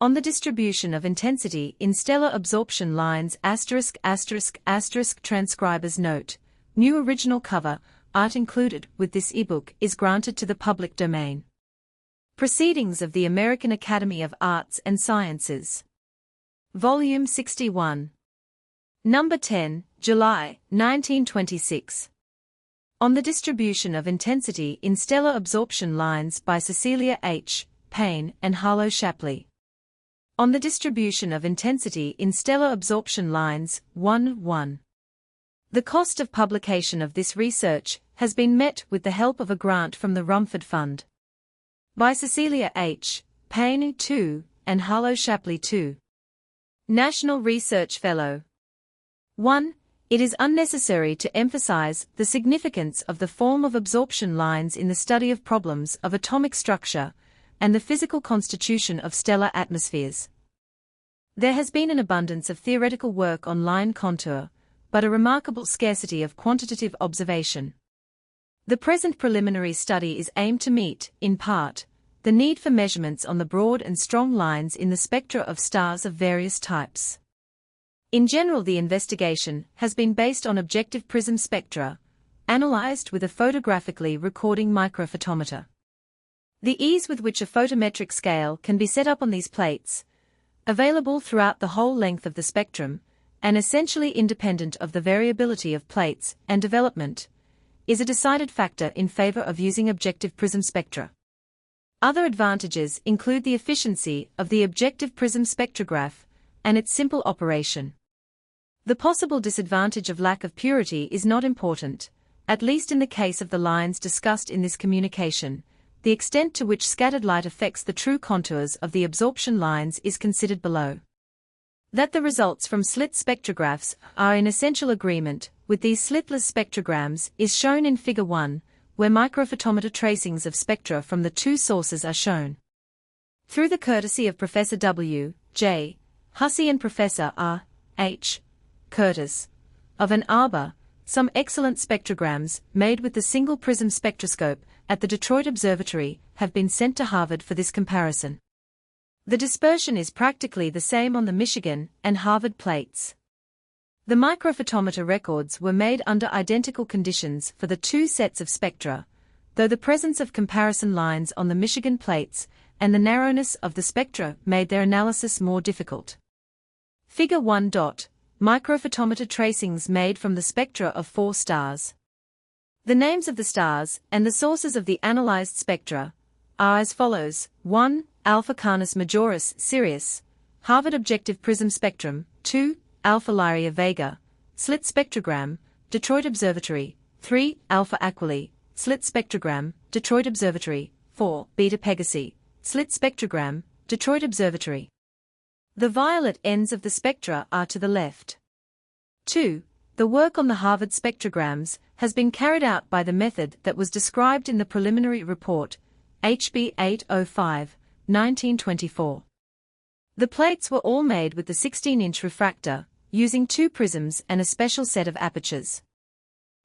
On the distribution of intensity in stellar absorption lines transcriber's note, new original cover, art included with this ebook is granted to the public domain. Proceedings of the American Academy of Arts and Sciences. Volume 61. Number 10, July, 1926. On the distribution of intensity in stellar absorption lines by Cecilia H. Payne and Harlow Shapley. On the distribution of intensity in stellar absorption lines, 1. The cost of publication of this research has been met with the help of a grant from the Rumford Fund. By Cecilia H. Payne II and Harlow Shapley II. National Research Fellow. 1. It is unnecessary to emphasize the significance of the form of absorption lines in the study of problems of atomic structure and the physical constitution of stellar atmospheres. There has been an abundance of theoretical work on line contour, but a remarkable scarcity of quantitative observation. The present preliminary study is aimed to meet, in part, the need for measurements on the broad and strong lines in the spectra of stars of various types. In general, the investigation has been based on objective prism spectra, analyzed with a photographically recording microphotometer. The ease with which a photometric scale can be set up on these plates, available throughout the whole length of the spectrum, and essentially independent of the variability of plates and development, is a decided factor in favor of using objective prism spectra. Other advantages include the efficiency of the objective prism spectrograph and its simple operation. The possible disadvantage of lack of purity is not important, at least in the case of the lines discussed in this communication. The extent to which scattered light affects the true contours of the absorption lines is considered below. That the results from slit spectrographs are in essential agreement with these slitless spectrograms is shown in Figure 1, where microphotometer tracings of spectra from the two sources are shown. Through the courtesy of Professor W. J. Hussey and Professor R. H. Curtis of Ann Arbor, some excellent spectrograms made with the single prism spectroscope at the Detroit Observatory have been sent to Harvard for this comparison. The dispersion is practically the same on the Michigan and Harvard plates. The microphotometer records were made under identical conditions for the two sets of spectra, though the presence of comparison lines on the Michigan plates and the narrowness of the spectra made their analysis more difficult. Figure 1. Microphotometer tracings made from the spectra of 4 stars. The names of the stars and the sources of the analyzed spectra are as follows: 1. Alpha Canis Majoris Sirius, Harvard Objective Prism Spectrum. 2. Alpha Lyrae Vega, Slit Spectrogram, Detroit Observatory. 3. Alpha Aquila, Slit Spectrogram, Detroit Observatory. 4. Beta Pegasi, Slit Spectrogram, Detroit Observatory. The violet ends of the spectra are to the left. 2. The work on the Harvard spectrograms has been carried out by the method that was described in the preliminary report, HB 805, 1924. The plates were all made with the 16-inch refractor, using 2 prisms and a special set of apertures.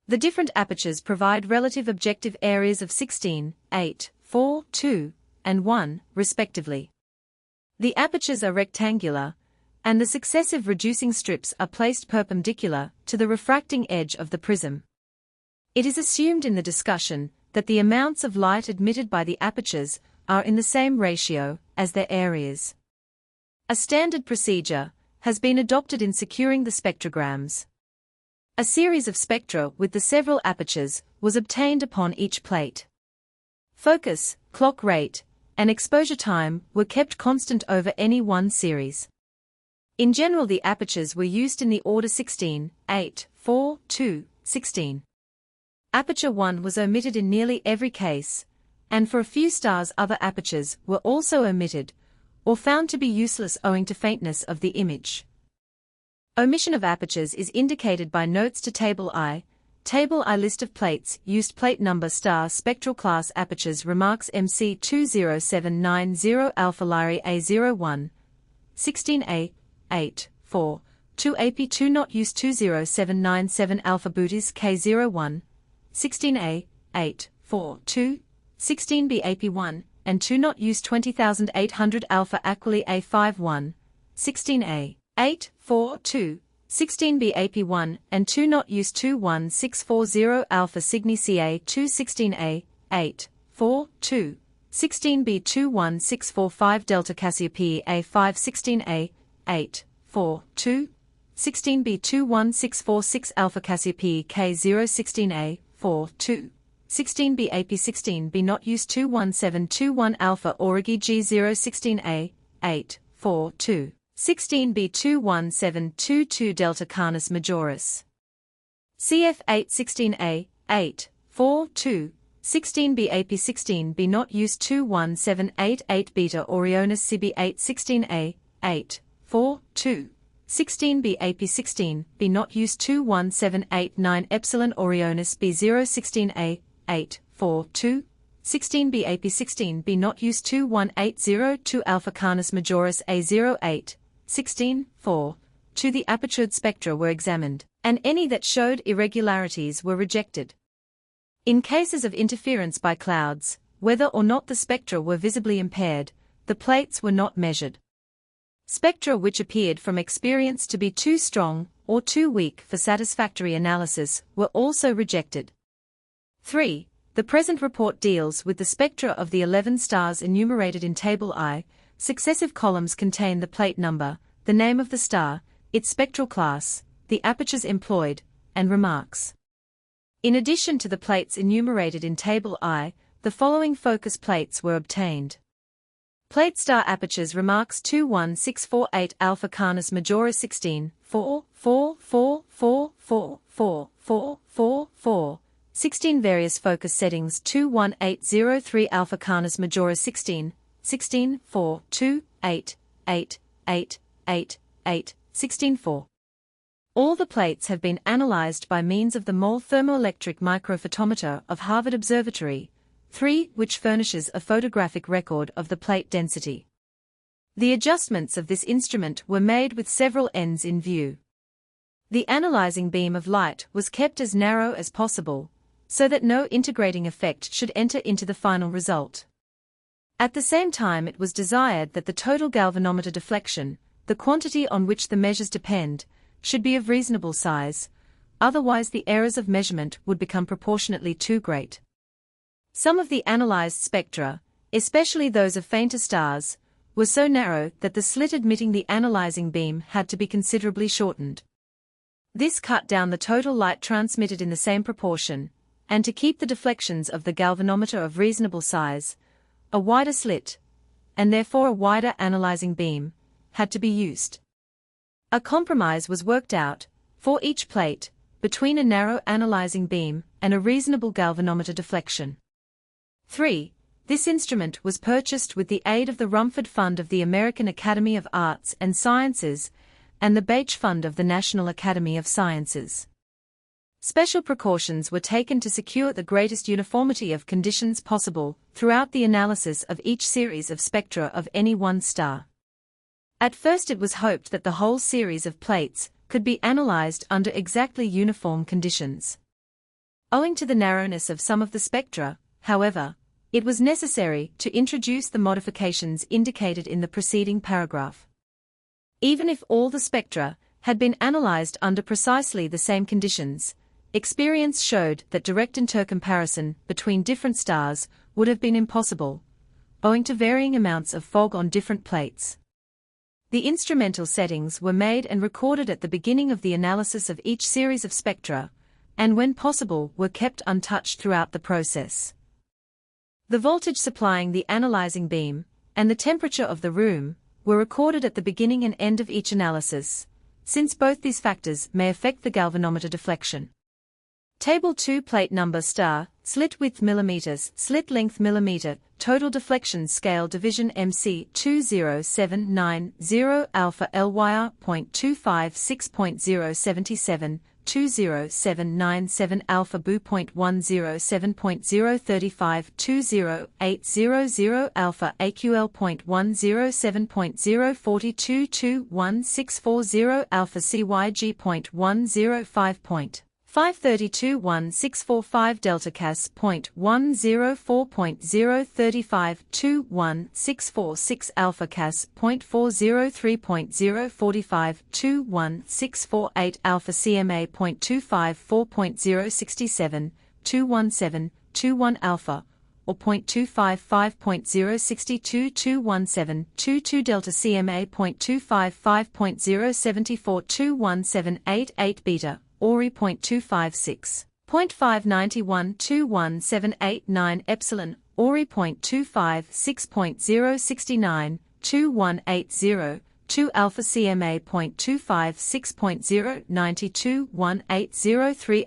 The different apertures provide relative objective areas of 16, 8, 4, 2, and 1, respectively. The apertures are rectangular, and the successive reducing strips are placed perpendicular to the refracting edge of the prism. It is assumed in the discussion that the amounts of light admitted by the apertures are in the same ratio as their areas. A standard procedure has been adopted in securing the spectrograms. A series of spectra with the several apertures was obtained upon each plate. Focus, clock rate, and exposure time were kept constant over any one series. In general, the apertures were used in the order 16, 8, 4, 2, 16. Aperture 1 was omitted in nearly every case, and for a few stars other apertures were also omitted, or found to be useless owing to faintness of the image. Omission of apertures is indicated by notes to Table I. Table I list of plates used plate number star spectral class apertures remarks MC 20790 Alpha Lyrae A01 16A 8 4 2 AP2 not used 20797 Alpha Booties K01 16A 8 4 2 16B AP1 and 2 not use 20800 alpha Aquili A51, 16A, 8, 4, 2, 16B AP1, and 2 not use 21640 alpha Cygni CA2 16A, 8, 4, 2, 16B 21645 Delta Cassiopeia A5 16A, 8, 4, 2, 16B 21646 Alpha Cassiopeia K0 16A, 4, 2, 16B AP16B not use 21721 Alpha Aurigae G0 16A, 8, 4, 2, 16B 21722 Delta Canis Majoris. CF8 16A, 8, 4, 2, 16B AP16B not use 21788 Beta Orionis CB8 16A, 8, 4, 2, 16B AP16B not use 21789 Epsilon Orionis B0 16A, 8, 4, 2, 16B AP16B not use 21802 Alpha Canis Majoris A08, 16, 4, 2. The apertured spectra were examined, and any that showed irregularities were rejected. In cases of interference by clouds, whether or not the spectra were visibly impaired, the plates were not measured. Spectra which appeared from experience to be too strong or too weak for satisfactory analysis were also rejected. 3. The present report deals with the spectra of the 11 stars enumerated in Table I. Successive columns contain the plate number, the name of the star, its spectral class, the apertures employed, and remarks. In addition to the plates enumerated in Table I, the following focus plates were obtained. Plate star apertures remarks 21648 Alpha Canis Majoris 16, 4, 4, 4, 4, 4, 4, 4, 4, 4, 16 various focus settings 21803 Alpha Canis Majoris 16, 16, 4, 2, 8, 8, 8, 8, 8, 16, 4. All the plates have been analyzed by means of the Mole thermoelectric microphotometer of Harvard Observatory, 3, which furnishes a photographic record of the plate density. The adjustments of this instrument were made with several ends in view. The analyzing beam of light was kept as narrow as possible, so that no integrating effect should enter into the final result. At the same time, it was desired that the total galvanometer deflection, the quantity on which the measures depend, should be of reasonable size, otherwise the errors of measurement would become proportionately too great. Some of the analyzed spectra, especially those of fainter stars, were so narrow that the slit admitting the analyzing beam had to be considerably shortened. This cut down the total light transmitted in the same proportion, and to keep the deflections of the galvanometer of reasonable size, a wider slit, and therefore a wider analyzing beam, had to be used. A compromise was worked out, for each plate, between a narrow analyzing beam and a reasonable galvanometer deflection. 3. This instrument was purchased with the aid of the Rumford Fund of the American Academy of Arts and Sciences and the Bache Fund of the National Academy of Sciences. Special precautions were taken to secure the greatest uniformity of conditions possible throughout the analysis of each series of spectra of any one star. At first it was hoped that the whole series of plates could be analyzed under exactly uniform conditions. Owing to the narrowness of some of the spectra, however, it was necessary to introduce the modifications indicated in the preceding paragraph. Even if all the spectra had been analyzed under precisely the same conditions, experience showed that direct intercomparison between different stars would have been impossible, owing to varying amounts of fog on different plates. The instrumental settings were made and recorded at the beginning of the analysis of each series of spectra, and when possible were kept untouched throughout the process. The voltage supplying the analyzing beam, and the temperature of the room, were recorded at the beginning and end of each analysis, since both these factors may affect the galvanometer deflection. Table 2 plate number star, slit width millimeters, slit length millimeter, total deflection scale division MC 20790 alpha LYR .256.077 20797 alpha BOO .107.035 20800 alpha AQL .107.042 21640 alpha CYG .105. 532.1645 delta cas. 0.104.035 alpha cas. 403.045 alpha CMA. 254.067 alpha, or 0.255.062 delta CMA. 255.074 beta, Ori. 0.256 0.591 epsilon, Ori. 0.256.069 alpha CMA. 0.256.092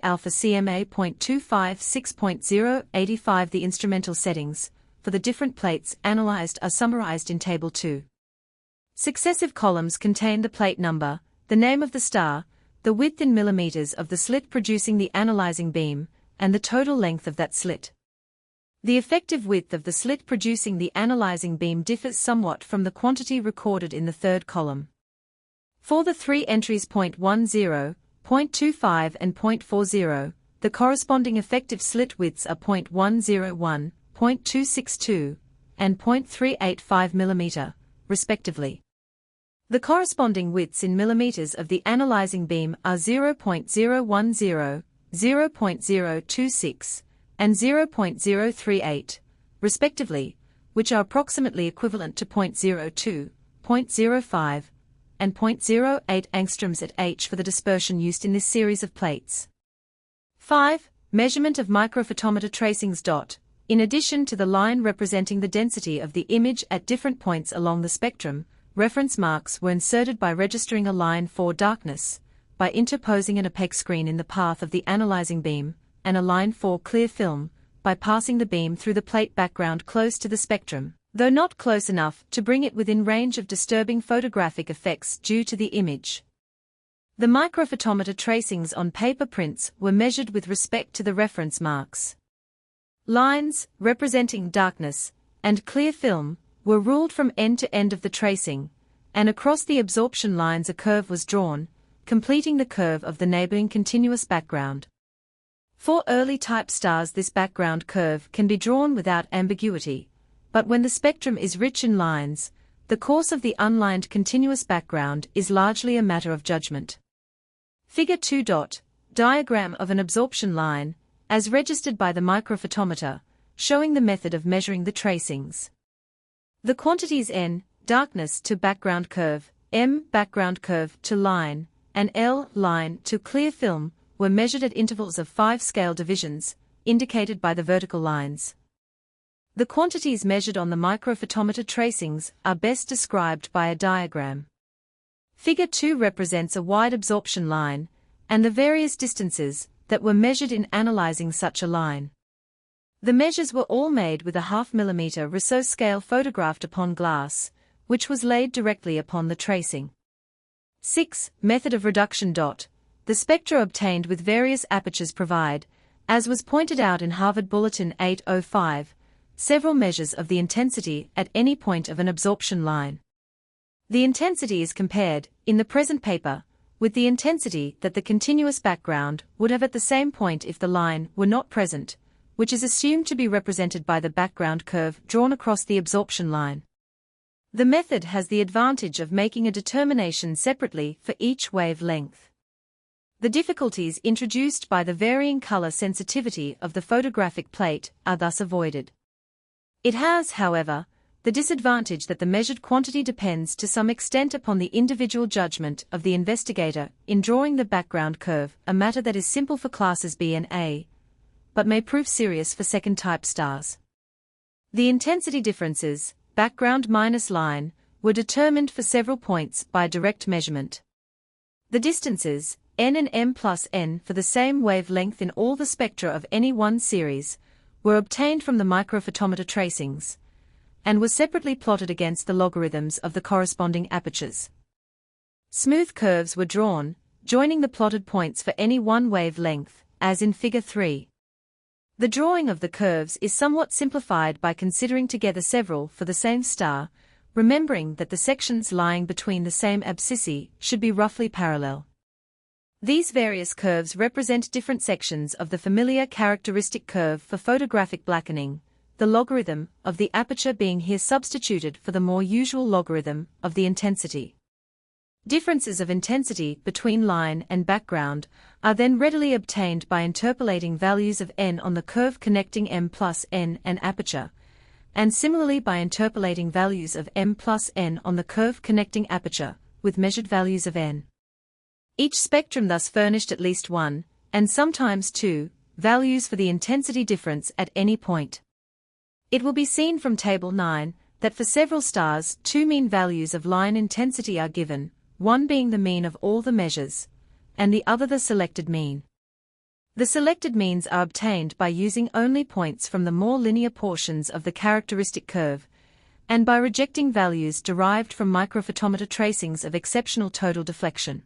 alpha CMA. 0.256.085. The instrumental settings for the different plates analyzed are summarized in Table 2. Successive columns contain the plate number, the name of the star, the width in millimeters of the slit producing the analyzing beam, and the total length of that slit. The effective width of the slit producing the analyzing beam differs somewhat from the quantity recorded in the third column. For the three entries 0.10, 0.25 and 0.40, the corresponding effective slit widths are 0.101, 0.262, and 0.385 mm, respectively. The corresponding widths in millimeters of the analyzing beam are 0.010, 0.026, and 0.038, respectively, which are approximately equivalent to 0.02, 0.05, and 0.08 angstroms at H for the dispersion used in this series of plates. 5. Measurement of microphotometer tracings. In addition to the line representing the density of the image at different points along the spectrum, reference marks were inserted by registering a line for darkness, by interposing an opaque screen in the path of the analyzing beam, and a line for clear film, by passing the beam through the plate background close to the spectrum, though not close enough to bring it within range of disturbing photographic effects due to the image. The microphotometer tracings on paper prints were measured with respect to the reference marks. Lines, representing darkness, and clear film, were ruled from end to end of the tracing, and across the absorption lines a curve was drawn, completing the curve of the neighboring continuous background. For early type stars this background curve can be drawn without ambiguity, but when the spectrum is rich in lines, the course of the unlined continuous background is largely a matter of judgment. Figure 2. Diagram of an absorption line, as registered by the microphotometer, showing the method of measuring the tracings. The quantities n, darkness to background curve, m, background curve to line, and l, line to clear film, were measured at intervals of 5 scale divisions, indicated by the vertical lines. The quantities measured on the microphotometer tracings are best described by a diagram. Figure 2 represents a wide absorption line, and the various distances that were measured in analyzing such a line. The measures were all made with a 0.5 mm Rousseau scale photographed upon glass, which was laid directly upon the tracing. 6. Method of reduction. The spectra obtained with various apertures provide, as was pointed out in Harvard Bulletin 805, several measures of the intensity at any point of an absorption line. The intensity is compared, in the present paper, with the intensity that the continuous background would have at the same point if the line were not present, which is assumed to be represented by the background curve drawn across the absorption line. The method has the advantage of making a determination separately for each wavelength. The difficulties introduced by the varying color sensitivity of the photographic plate are thus avoided. It has, however, the disadvantage that the measured quantity depends to some extent upon the individual judgment of the investigator in drawing the background curve, a matter that is simple for classes B and A, but may prove serious for second-type stars. The intensity differences, background minus line, were determined for several points by direct measurement. The distances, n and m plus n for the same wavelength in all the spectra of any one series, were obtained from the microphotometer tracings, and were separately plotted against the logarithms of the corresponding apertures. Smooth curves were drawn, joining the plotted points for any one wavelength, as in Figure 3. The drawing of the curves is somewhat simplified by considering together several for the same star, remembering that the sections lying between the same abscissae should be roughly parallel. These various curves represent different sections of the familiar characteristic curve for photographic blackening, the logarithm of the aperture being here substituted for the more usual logarithm of the intensity. Differences of intensity between line and background are then readily obtained by interpolating values of n on the curve connecting m plus n and aperture, and similarly by interpolating values of m plus n on the curve connecting aperture, with measured values of n. Each spectrum thus furnished at least one, and sometimes two, values for the intensity difference at any point. It will be seen from Table 9 that for several stars two mean values of line intensity are given, one being the mean of all the measures, and the other the selected mean. The selected means are obtained by using only points from the more linear portions of the characteristic curve, and by rejecting values derived from microphotometer tracings of exceptional total deflection.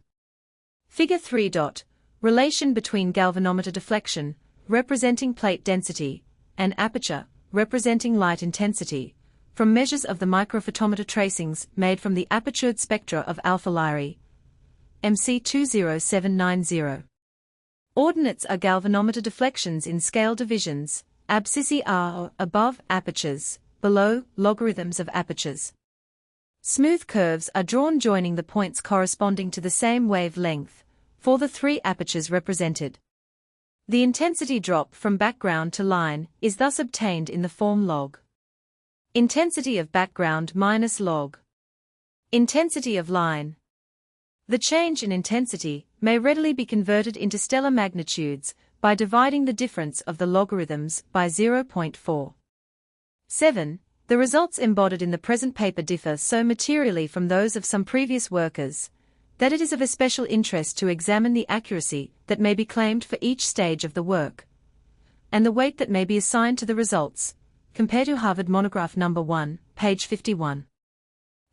Figure 3. Relation between galvanometer deflection, representing plate density, and aperture, representing light intensity, from measures of the microphotometer tracings made from the apertured spectra of alpha Lyrae, MC 20790. Ordinates are galvanometer deflections in scale divisions, abscissae are above apertures, below logarithms of apertures. Smooth curves are drawn joining the points corresponding to the same wavelength, for the three apertures represented. The intensity drop from background to line is thus obtained in the form log. Intensity of background minus log. Intensity of line. The change in intensity may readily be converted into stellar magnitudes by dividing the difference of the logarithms by 0.4. 7. The results embodied in the present paper differ so materially from those of some previous workers that it is of especial interest to examine the accuracy that may be claimed for each stage of the work, and the weight that may be assigned to the results. Compare to Harvard Monograph No. 1, page 51.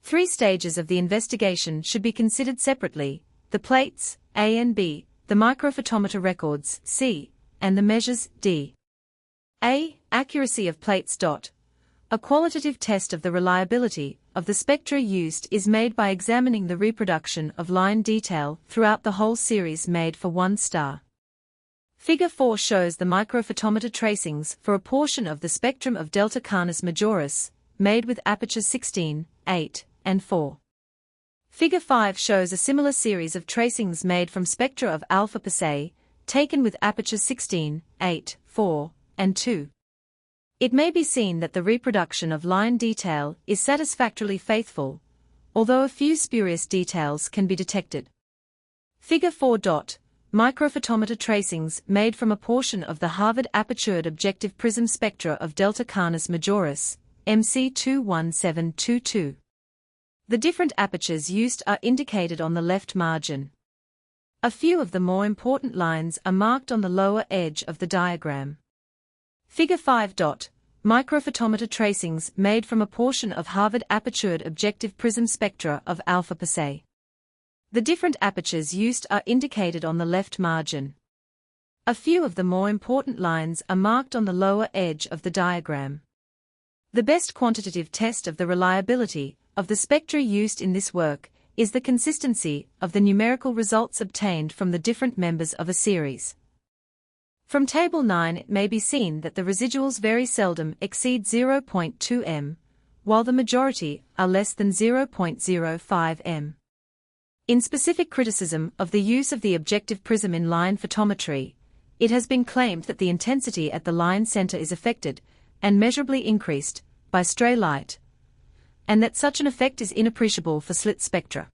3 stages of the investigation should be considered separately: the plates, A and B, the microphotometer records, C, and the measures, D. A. Accuracy of plates. A qualitative test of the reliability of the spectra used is made by examining the reproduction of line detail throughout the whole series made for one star. Figure 4 shows the microphotometer tracings for a portion of the spectrum of Delta Canis Majoris, made with apertures 16, 8, and 4. Figure 5 shows a similar series of tracings made from spectra of Alpha Persei, taken with apertures 16, 8, 4, and 2. It may be seen that the reproduction of line detail is satisfactorily faithful, although a few spurious details can be detected. Figure 4. Microphotometer tracings made from a portion of the Harvard apertured objective prism spectra of Delta Canis Majoris, MC 21722. The different apertures used are indicated on the left margin. A few of the more important lines are marked on the lower edge of the diagram. Figure 5. Microphotometer tracings made from a portion of Harvard apertured objective prism spectra of Alpha Persei. The different apertures used are indicated on the left margin. A few of the more important lines are marked on the lower edge of the diagram. The best quantitative test of the reliability of the spectra used in this work is the consistency of the numerical results obtained from the different members of a series. From Table 9 it may be seen that the residuals very seldom exceed 0.2 m, while the majority are less than 0.05 m. In specific criticism of the use of the objective prism in line photometry, it has been claimed that the intensity at the line center is affected, and measurably increased, by stray light, and that such an effect is inappreciable for slit spectra.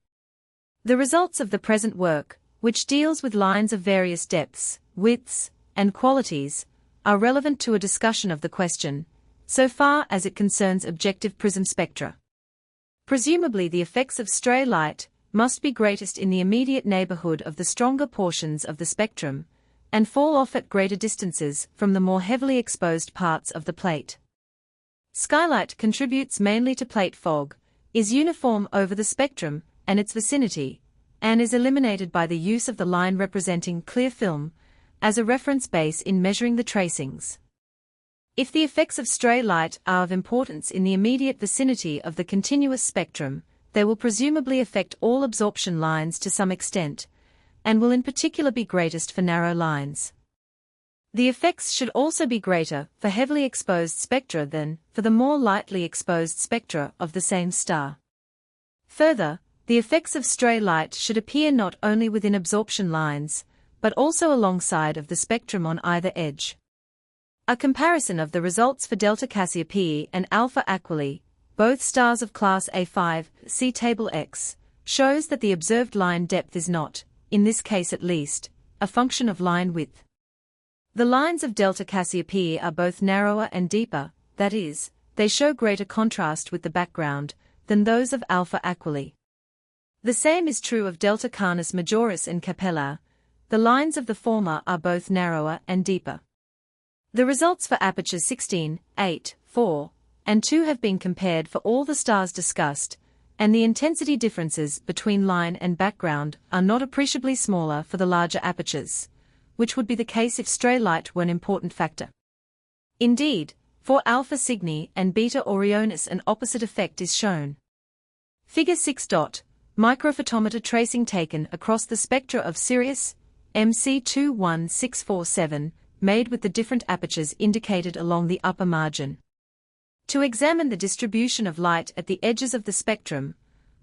The results of the present work, which deals with lines of various depths, widths, and qualities, are relevant to a discussion of the question, so far as it concerns objective prism spectra. Presumably the effects of stray light must be greatest in the immediate neighborhood of the stronger portions of the spectrum, and fall off at greater distances from the more heavily exposed parts of the plate. Skylight contributes mainly to plate fog, is uniform over the spectrum and its vicinity, and is eliminated by the use of the line representing clear film as a reference base in measuring the tracings. If the effects of stray light are of importance in the immediate vicinity of the continuous spectrum, they will presumably affect all absorption lines to some extent, and will in particular be greatest for narrow lines. The effects should also be greater for heavily exposed spectra than for the more lightly exposed spectra of the same star. Further, the effects of stray light should appear not only within absorption lines, but also alongside of the spectrum on either edge. A comparison of the results for Delta Cassiopeiae and Alpha Aquilae, both stars of class A5, see Table X, shows that the observed line depth is not, in this case at least, a function of line width. The lines of Delta Cassiopeiae are both narrower and deeper, that is, they show greater contrast with the background, than those of Alpha Aquilae. The same is true of Delta Canis Majoris and Capella. The lines of the former are both narrower and deeper. The results for apertures 16, 8, 4, and 2 have been compared for all the stars discussed, and the intensity differences between line and background are not appreciably smaller for the larger apertures, which would be the case if stray light were an important factor. Indeed, for Alpha Cygni and Beta Orionis an opposite effect is shown. Figure 6. Microphotometer tracing taken across the spectra of Sirius, MC21647, made with the different apertures indicated along the upper margin. To examine the distribution of light at the edges of the spectrum,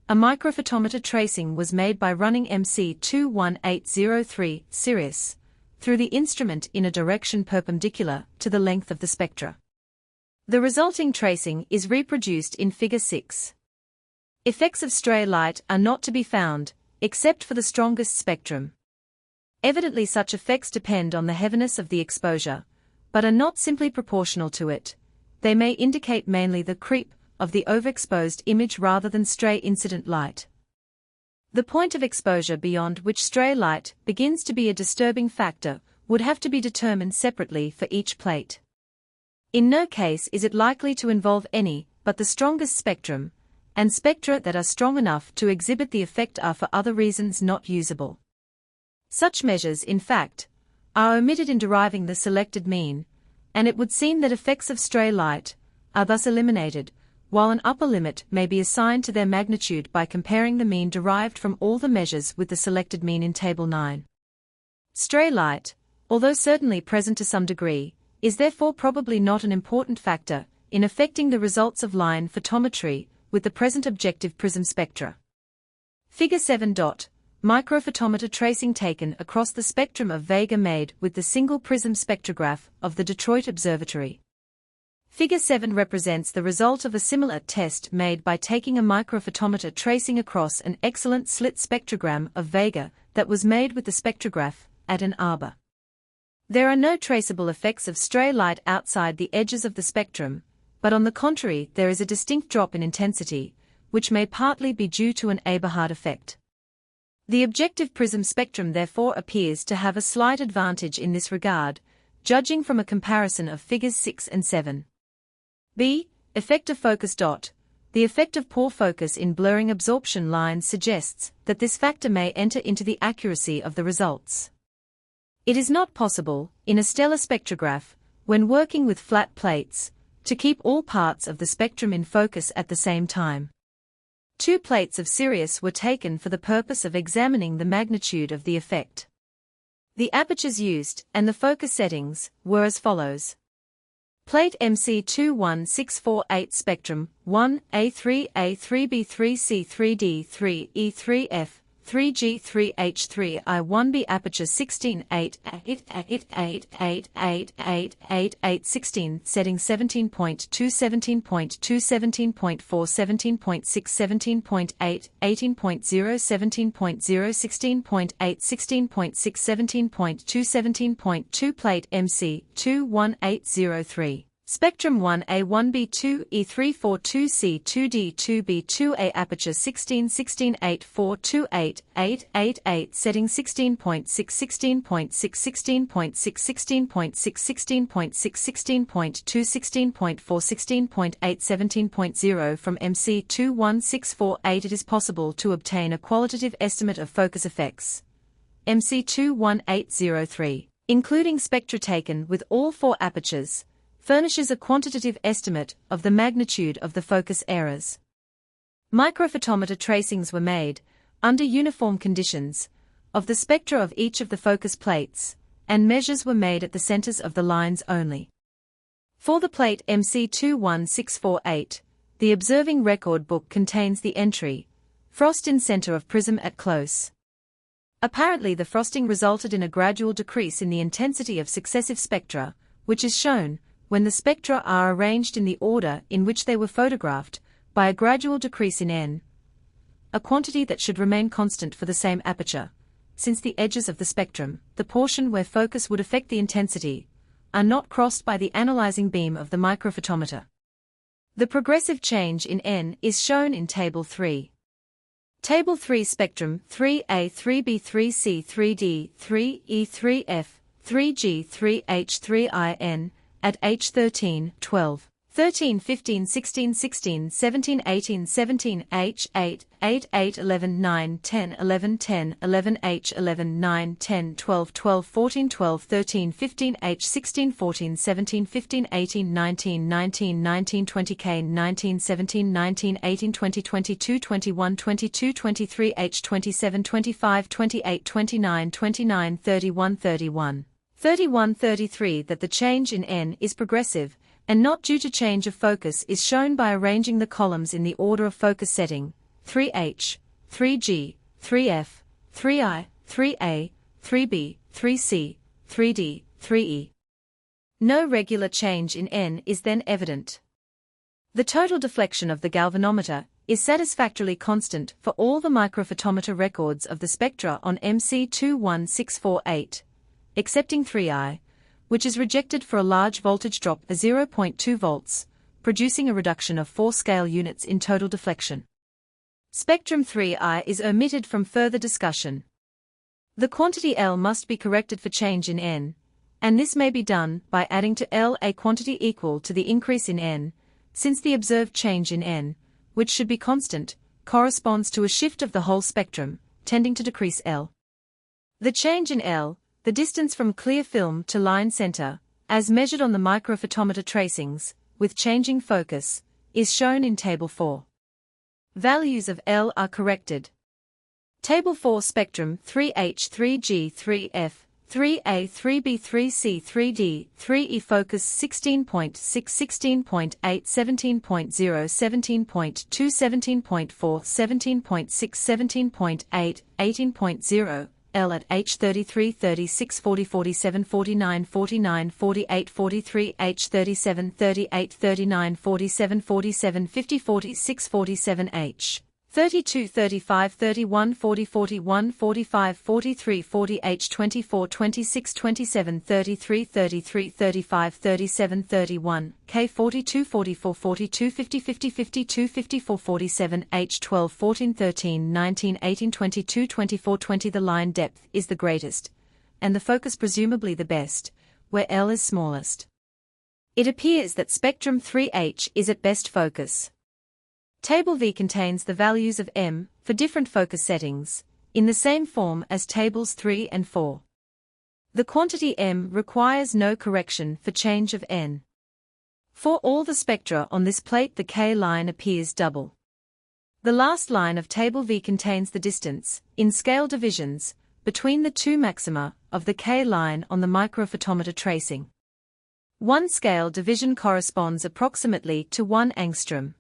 a microphotometer tracing was made by running MC21803 Sirius through the instrument in a direction perpendicular to the length of the spectra. The resulting tracing is reproduced in Figure 6. Effects of stray light are not to be found, except for the strongest spectrum. Evidently such effects depend on the heaviness of the exposure, but are not simply proportional to it. They may indicate mainly the creep of the overexposed image rather than stray incident light. The point of exposure beyond which stray light begins to be a disturbing factor would have to be determined separately for each plate. In no case is it likely to involve any but the strongest spectrum, and spectra that are strong enough to exhibit the effect are for other reasons not usable. Such measures, in fact, are omitted in deriving the selected mean, and it would seem that effects of stray light are thus eliminated, while an upper limit may be assigned to their magnitude by comparing the mean derived from all the measures with the selected mean in Table 9. Stray light, although certainly present to some degree, is therefore probably not an important factor in affecting the results of line photometry with the present objective prism spectra. Figure 7. Microphotometer tracing taken across the spectrum of Vega made with the single prism spectrograph of the Detroit Observatory. Figure 7 represents the result of a similar test made by taking a microphotometer tracing across an excellent slit spectrogram of Vega that was made with the spectrograph at Ann Arbor. There are no traceable effects of stray light outside the edges of the spectrum, but on the contrary there is a distinct drop in intensity, which may partly be due to an Eberhard effect. The objective prism spectrum therefore appears to have a slight advantage in this regard, judging from a comparison of Figures 6 and 7. B. Effect of focus. The effect of poor focus in blurring absorption lines suggests that this factor may enter into the accuracy of the results. It is not possible, in a stellar spectrograph, when working with flat plates, to keep all parts of the spectrum in focus at the same time. 2 plates of Sirius were taken for the purpose of examining the magnitude of the effect. The apertures used and the focus settings were as follows. Plate MC21648 spectrum 1 A3 A3 B3 C3 D3 E3 F 3G3 H3 I1B aperture 16 8 8 8 8 8 8 8 8 8 16 setting 17.2 17.2 17.4 17.6 17.8 18.0 17.0 16.8 16.6 17.2 17.2 plate MC 21803 Spectrum 1A 1B2 E3 42C 2D 2B2A aperture 16 16 8 4 2 8 8 8 8 setting 16.6 16.6 16.6 16.6 16.6 16.2 16.4 16.8 17.0 from MC 21648 it is possible to obtain a qualitative estimate of focus effects. MC 21803, including spectra taken with all 4 apertures, furnishes a quantitative estimate of the magnitude of the focus errors. Microphotometer tracings were made, under uniform conditions, of the spectra of each of the focus plates, and measures were made at the centers of the lines only. For the plate MC21648, the observing record book contains the entry, "Frost in center of prism at close." Apparently the frosting resulted in a gradual decrease in the intensity of successive spectra, which is shown, when the spectra are arranged in the order in which they were photographed, by a gradual decrease in N, a quantity that should remain constant for the same aperture, since the edges of the spectrum, the portion where focus would affect the intensity, are not crossed by the analyzing beam of the microphotometer. The progressive change in N is shown in Table 3. Table 3 spectrum 3A, 3B, 3C, 3D, 3E, 3F, 3G, 3H, 3IN, at H13, 12, 13, 15, 16, 16, 17, 18, 17, H8, 8, 8, 11, 9, 10, 11, 10, 11, H 11, 9, 10, 12, 12, 14, 12, 13, 15, H 16, 14, 17, 15, 18, 19, 19, 19, 20, K 19, 17, 19, 18, 20, 22, 21, 22, 23, H 27, 25, 28, 29, 29, 31, 31, 31, 33 that the change in N is progressive, and not due to change of focus is shown by arranging the columns in the order of focus setting, 3H, 3G, 3F, 3I, 3A, 3B, 3C, 3D, 3E. No regular change in N is then evident. The total deflection of the galvanometer is satisfactorily constant for all the microphotometer records of the spectra on MC21648, excepting 3I, which is rejected for a large voltage drop of 0.2 volts, producing a reduction of 4 scale units in total deflection. Spectrum 3I is omitted from further discussion. The quantity L must be corrected for change in N, and this may be done by adding to L a quantity equal to the increase in N, since the observed change in N, which should be constant, corresponds to a shift of the whole spectrum, tending to decrease L. The change in L, the distance from clear film to line center, as measured on the microphotometer tracings, with changing focus, is shown in Table 4. Values of L are corrected. Table 4 spectrum 3H, 3G, 3F, 3A, 3B, 3C, 3D, 3E focus 16.6, 16.8, 17.0, 17.2, 17.4, 17.6, 17.8, 18.0, L at H 33, 36, 40, 47, 49, 49, 48, 43, H 37, 38, 39, 47, 47, 50, 46, 47, H 32, 35, 31, 40, 41, 45, 43, 40, H 24, 26, 27, 33, 33, 35, 37, 31, K 42, 44, 42, 50, 50, 52, 54, 47, H 12, 14, 13, 19, 18, 22, 24, 20. The line depth is the greatest, and the focus presumably the best, where L is smallest. It appears that spectrum 3H is at best focus. Table V contains the values of M, for different focus settings, in the same form as Tables 3 and 4. The quantity M requires no correction for change of N. For all the spectra on this plate the K line appears double. The last line of Table V contains the distance, in scale divisions, between the two maxima of the K line on the microphotometer tracing. One scale division corresponds approximately to 1 angstrom.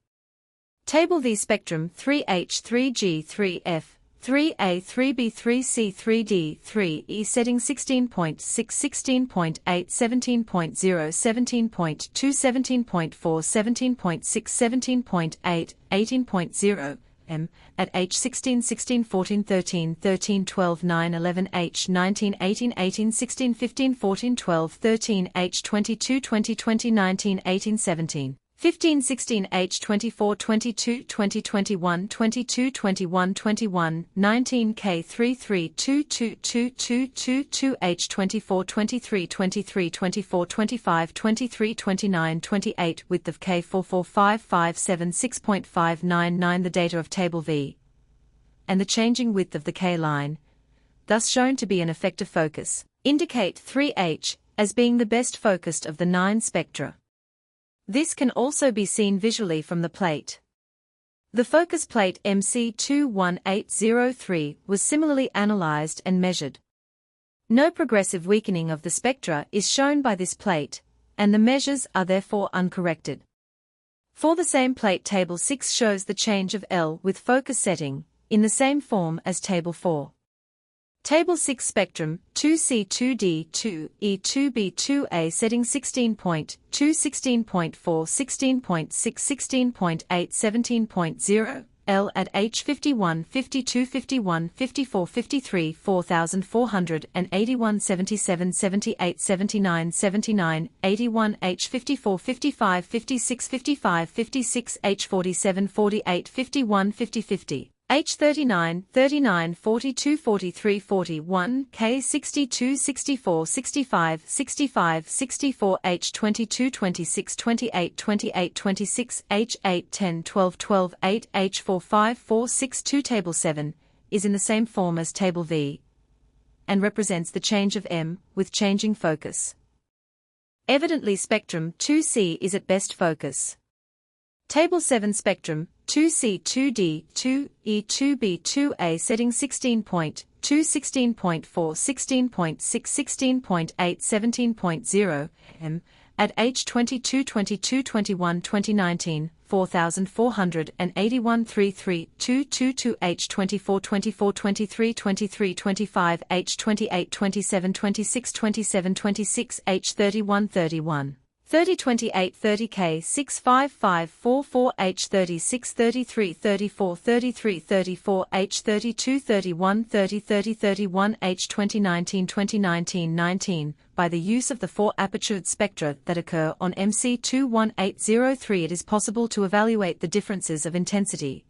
Table V spectrum 3H, 3G, 3F, 3A, 3B, 3C, 3D, 3E setting 16.6, 16.8, 17.0, 17.2, 17.4, 17.6, 17.8, 18.0, M, at H 16, 16, 14, 13, 13, 12, 9, 11, H 19, 18, 18, 16, 15, 14, 12, 13, H 22, 20, 20, 19, 18, 17. 15, 16, H 24, 22, 20, 21, 22, 21, 21, 19, K 33, 2, 2, 2, 2, 2, 2, H 24, 23, 23, 24, 25, 23, 29, 28, width of K 44557, 6.599. The data of Table V, and the changing width of the K line, thus shown to be an effective focus, indicate 3H as being the best focused of the 9 spectra. This can also be seen visually from the plate. The focus plate MC21803 was similarly analyzed and measured. No progressive weakening of the spectra is shown by this plate, and the measures are therefore uncorrected. For the same plate, Table 6 shows the change of L with focus setting, in the same form as Table 4. Table 6 spectrum, 2C2D, 2E2B2A setting 16.2, 16.4, 16.6, 16.8, 17.0, L at H 51, 52, 51, 54, 53, 4481, 77, 78, 79, 79, 81, H 54, 55, 56, 55, 56, H 47, 48, 51, 50, 50. H 39, 39, 42, 43, 41, K 62, 64, 65, 65, 64, H 22, 26, 28, 28, 26, H 8, 10, 12, 12, 8, H 4, 5, 4, 6, 2. Table 7 is in the same form as Table V and represents the change of M with changing focus. Evidently, spectrum 2C is at best focus. Table 7 spectrum, 2C2D, 2E2B2A setting 16.2, 16.4, 16.6, 16.8, 17.0, M, at H 22, 22, 21, 2019, 4481, 33, 222, H 24, 24, 23, 23, 25, H 28, 27, 26, 27, 26, H 31, 31. 30, 28, 30, K 65544, H 36, 33, 34, 33, 34, H 32, 31, 30, 30, 31, H 2019, 2019, 19. By the use of the four apertured spectra that occur on MC21803, it is possible to evaluate the differences of intensity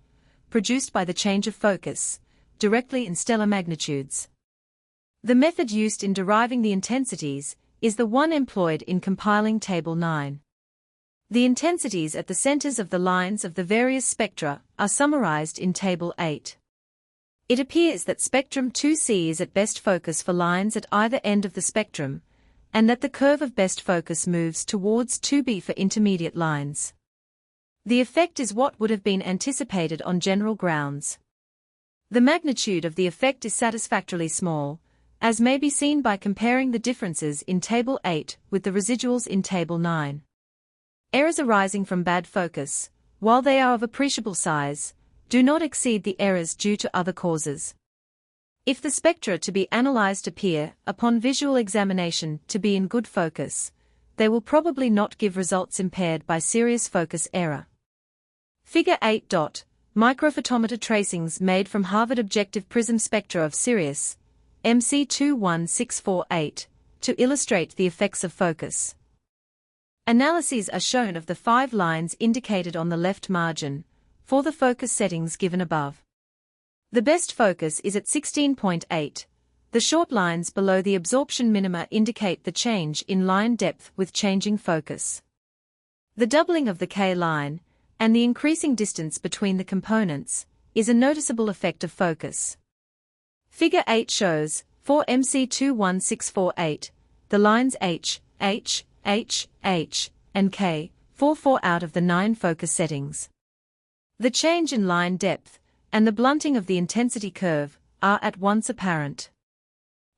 produced by the change of focus directly in stellar magnitudes. The method used in deriving the intensities is the one employed in compiling Table 9. The intensities at the centers of the lines of the various spectra are summarized in Table 8. It appears that spectrum 2C is at best focus for lines at either end of the spectrum, and that the curve of best focus moves towards 2B for intermediate lines. The effect is what would have been anticipated on general grounds. The magnitude of the effect is satisfactorily small, as may be seen by comparing the differences in Table 8 with the residuals in Table 9. Errors arising from bad focus, while they are of appreciable size, do not exceed the errors due to other causes. If the spectra to be analyzed appear, upon visual examination, to be in good focus, they will probably not give results impaired by serious focus error. Figure 8. Microphotometer tracings made from Harvard Objective Prism spectra of Sirius MC21648, to illustrate the effects of focus. Analyses are shown of the 5 lines indicated on the left margin, for the focus settings given above. The best focus is at 16.8. The short lines below the absorption minima indicate the change in line depth with changing focus. The doubling of the K line, and the increasing distance between the components, is a noticeable effect of focus. Figure 8 shows, for MC21648, the lines H, H, H, H, and K, fall 4 out of the 9 focus settings. The change in line depth, and the blunting of the intensity curve, are at once apparent.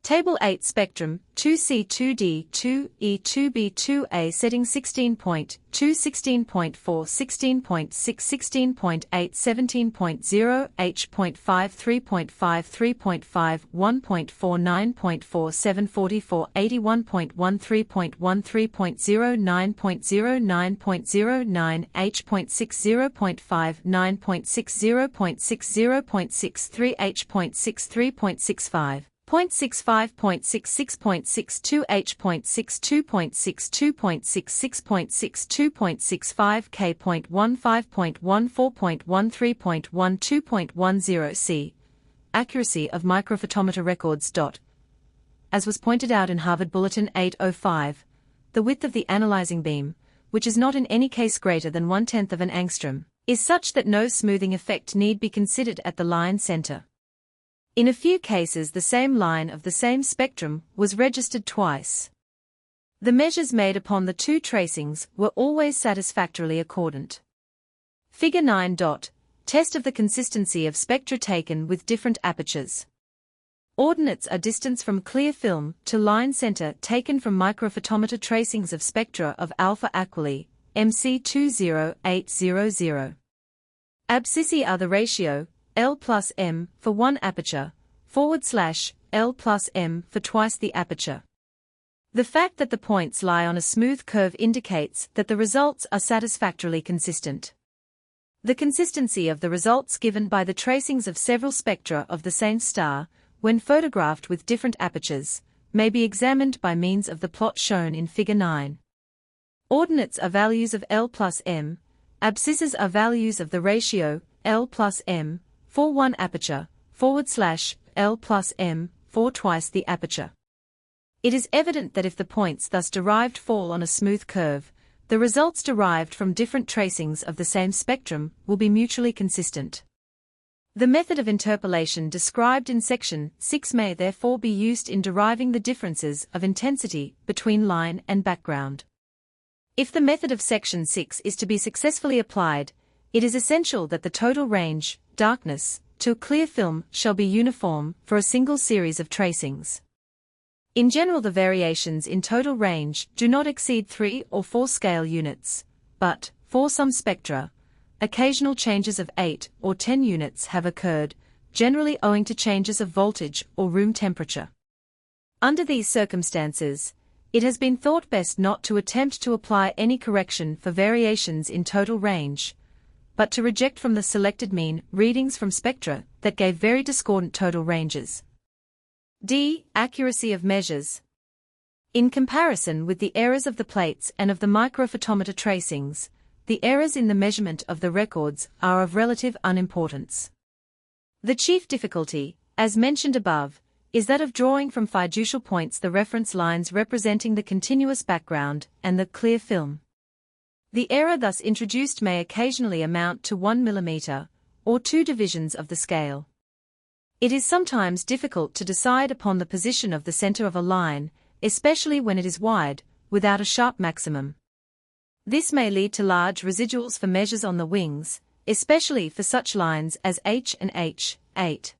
Table 8 spectrum, 2C2D, 2E2B2A setting 16.2, 16.4, 16.6, 16.8, 17.0, H.5, 3.5, 3.5, 1.4, 9.4, 744, 81.1, 3.1, 3.0, 9.0, 9.09, H.6, 0.5, 9.6, 0.6, 0.63, H.6, 3.65. 0.65, 0.66, 0.62, H.62, 0.62, 0.66, 0.65, K.15, 0.14, 0.13, 0.12, C. Accuracy of microphotometer records. As was pointed out in Harvard Bulletin 805, the width of the analyzing beam, which is not in any case greater than 1/10 of an angstrom, is such that no smoothing effect need be considered at the line center. In a few cases, the same line of the same spectrum was registered twice. The measures made upon the 2 tracings were always satisfactorily accordant. Figure 9. Test of the consistency of spectra taken with different apertures. Ordinates are distance from clear film to line center taken from microphotometer tracings of spectra of alpha Aquili, MC20800. Abscissae are the ratio, L plus M for one aperture, / L plus M for twice the aperture. The fact that the points lie on a smooth curve indicates that the results are satisfactorily consistent. The consistency of the results given by the tracings of several spectra of the same star, when photographed with different apertures, may be examined by means of the plot shown in Figure 9. Ordinates are values of L plus M, abscisses are values of the ratio, L plus M, for one aperture, / L plus M, for twice the aperture. It is evident that if the points thus derived fall on a smooth curve, the results derived from different tracings of the same spectrum will be mutually consistent. The method of interpolation described in Section 6 may therefore be used in deriving the differences of intensity between line and background. If the method of Section 6 is to be successfully applied, it is essential that the total range, darkness, to a clear film shall be uniform for a single series of tracings. In general, the variations in total range do not exceed 3 or 4 scale units, but, for some spectra, occasional changes of 8 or 10 units have occurred, generally owing to changes of voltage or room temperature. Under these circumstances, it has been thought best not to attempt to apply any correction for variations in total range, but to reject from the selected mean readings from spectra that gave very discordant total ranges. D. Accuracy of measures. In comparison with the errors of the plates and of the microphotometer tracings, the errors in the measurement of the records are of relative unimportance. The chief difficulty, as mentioned above, is that of drawing from fiducial points the reference lines representing the continuous background and the clear film. The error thus introduced may occasionally amount to 1 mm, or 2 divisions of the scale. It is sometimes difficult to decide upon the position of the center of a line, especially when it is wide, without a sharp maximum. This may lead to large residuals for measures on the wings, especially for such lines as H and H8.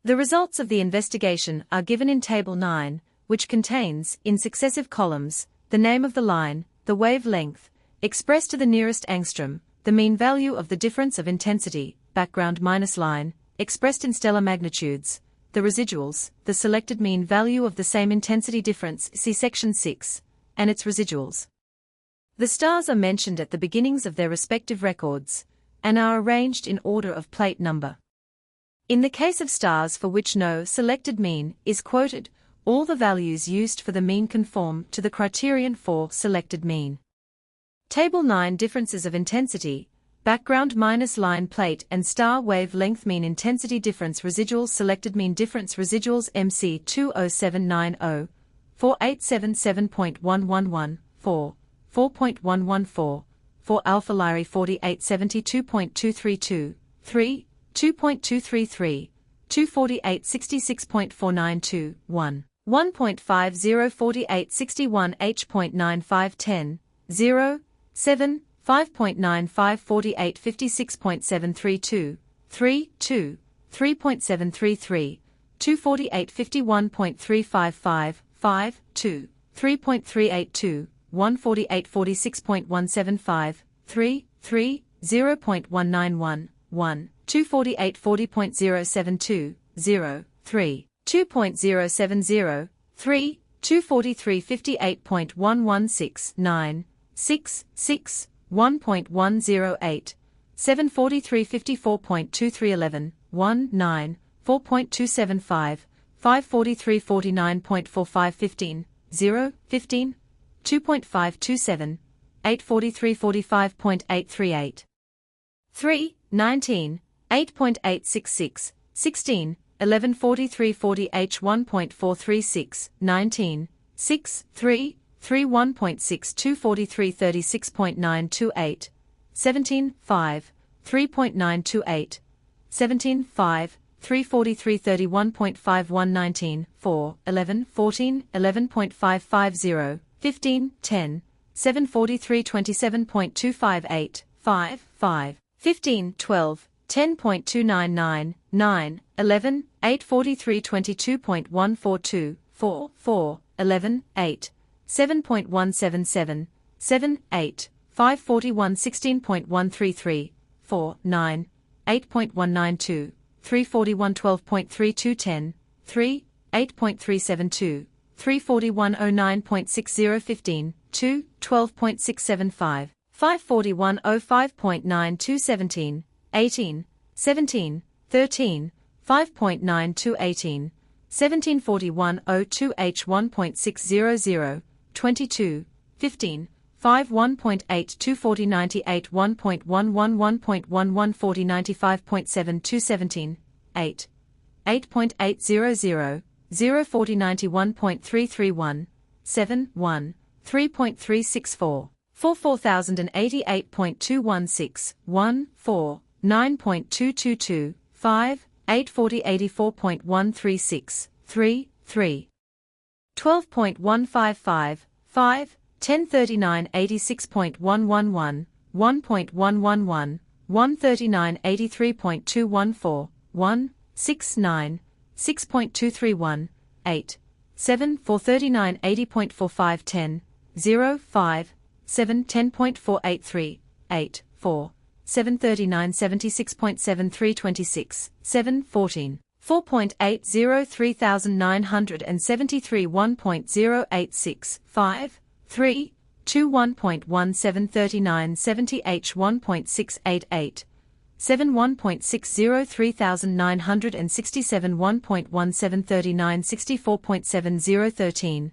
The results of the investigation are given in Table 9, which contains, in successive columns, the name of the line, the wavelength, expressed to the nearest angstrom, the mean value of the difference of intensity, background minus line, expressed in stellar magnitudes, the residuals, the selected mean value of the same intensity difference, see Section 6, and its residuals. The stars are mentioned at the beginnings of their respective records, and are arranged in order of plate number. In the case of stars for which no selected mean is quoted, all the values used for the mean conform to the criterion for selected mean. Table 9 differences of intensity, background minus line plate and star wavelength mean intensity difference residuals selected mean difference residuals MC 20790, 4877.111, 4.114, 4 Alpha Lyrae 4872.232, 3, 2.233, 24866.492, 1, 1.50 4861 H.9510, 0, 7, 5.95 48 56.732, 3, 2, 3.733, 248 51.355, 5, 2, 3.382, 148 46.175, 3, 3, 0.191, 1, 248 40.072, 0, 3, 2.070, 3, 243 58.116, 9, 6, 6, 1.108, 743 54.2311, 1, 9, 4.275, 543 49.45 15, 0, 15, 2.527, 843 45.838, 3, 19, 8.866, 16, 1143 40 H 1.436, 19, 6, 3, 1.62 43 36.928, 17, 5, 3.928, 17, 5, 343 31.51 19, 4, 11, 14, 11.550, 15, 10, 743 27.258, 5, 5, 15, 12, 10.299, 9, 11, 843 22.142, 4, 4, 11, 8, 7.177, 7, 8, 541 16.133, 4, 9, 8.192, 341 12.32 10, 3, 8.372, 341 09.60 15, 2, 12.675, 541 05.92 17, 18, 17, 13, 5.92 18, 1741 02 H 1.600, 22, 15, 51.82 40 98 1.11 1.11 40 95.72 17, 8, 8.800, 0 40 91.331, 7, 1, 3.364, 4 4088.216, 1, 4, 9.222, 5, 840 84.136, 3, 3. 12.155, 5, 1039 86.111, 1.111, 139 83.214, 1, 6, 9, 6.231, 8, 7 439 80.45 10, 0, 5, 7 10.483, 8, 4, 739 76.73 26, 7, 14. 4.80 3973 1.086, 5, 3, 21.17 39 70 H 1.688, 7 1.60 3967 1.17 39 64.70 13,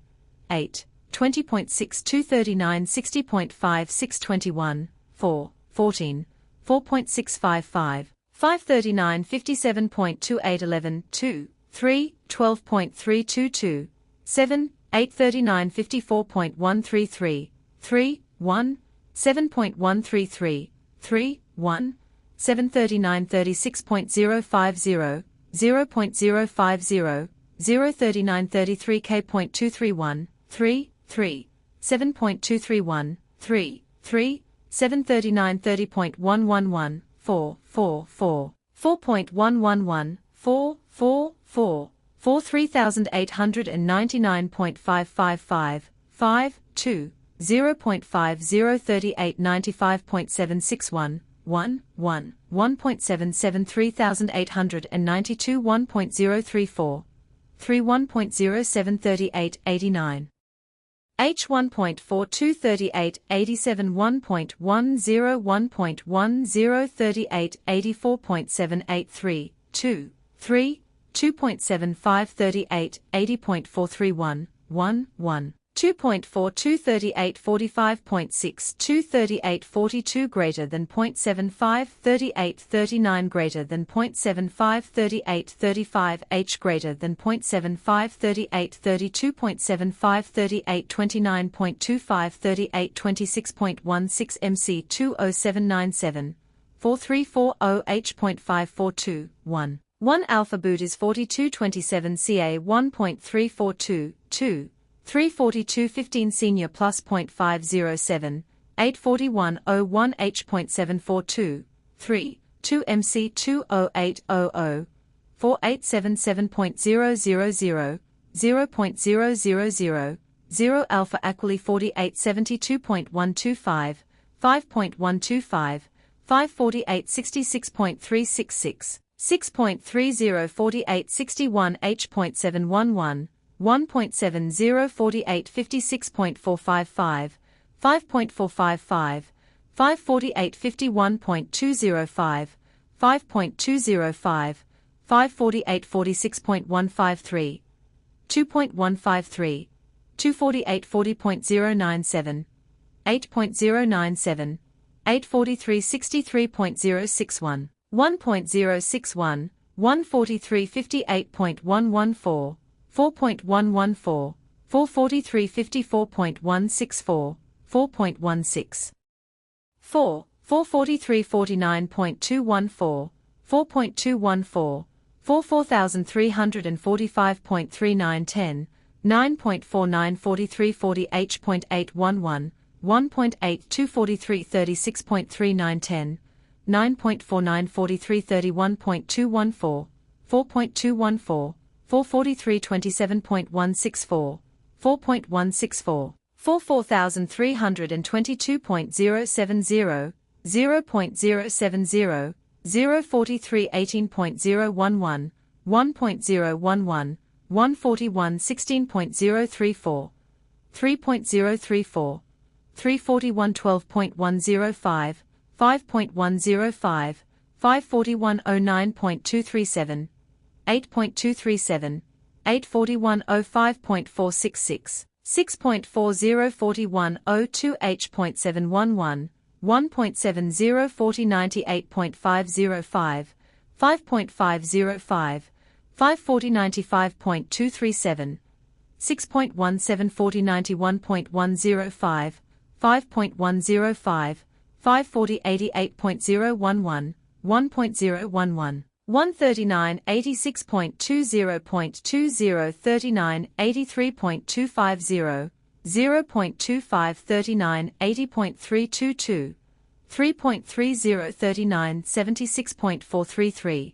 8, 20.62 39 60.5 621, 4, 14, 4.655. 539 57.28 11 2, 3, 12.322, 7, 839 54.133, 3, 1, 7.133, 3, 1, 739 36.050, 0.050, 039 33 K.231, 3, 3, 7.231, 3, 3, 739 30.111, 4, 4, 4, 4.111, 4, 4, 4, 4 3899.555, 5, 2, 0.50 38 95.761, 1, 1, 1.77 3892 1.034, 3 1.07 38 89. H 1.42 38 87 1.10 1.10 38 84.783, 2, 3, 2.75 38 80.431, 1, 1, 2.42 38 45.62 38 42 greater than 0.75 38 39 greater than 0.75 38 35 H greater than 0.75 38 32.75 38 29.25 38 26.16 MC 20797 4340 H.542 1. 1 alpha boot is 4227 CA 1.342 2. 342.15 senior plus 0.507, 841.01 H.742, 3, 2 MC 20800, 4877.000, 0.000, 0 alpha equally 4872.125, 5.125, 54866.366, 6.30 4861 H.711, 1.70 48 56.455, 5.455, 548 51.205, 5.205, 548 46.153, 2.153, 248 40.097, 8.097, 843 63.061, 1.061, 143 58.114, 4.114, 443 54.164, 4.16. 4, 443 49.214, 4.214, 4345.3910, 9.49 43 40 H.811, 1.82 43 36.3910, 9.49 43 31.214, 4.214, 443 27.164, 4.164, 4322.070, 0.070, 043 18.011, 1.011, 141 16.034, 3.034, 341 12.105, 5.105, 541 09.237, 8.237, 841 05.466, 6.4041 02H.711, 1.70 40 98.505, 5.505, 540 95.237, 6.17 40 91.105, 5.105, 540 88.011, 1.011, 139 86.20.20 39 83.250, 0.25 39 80.322, 3.30 39 76.433,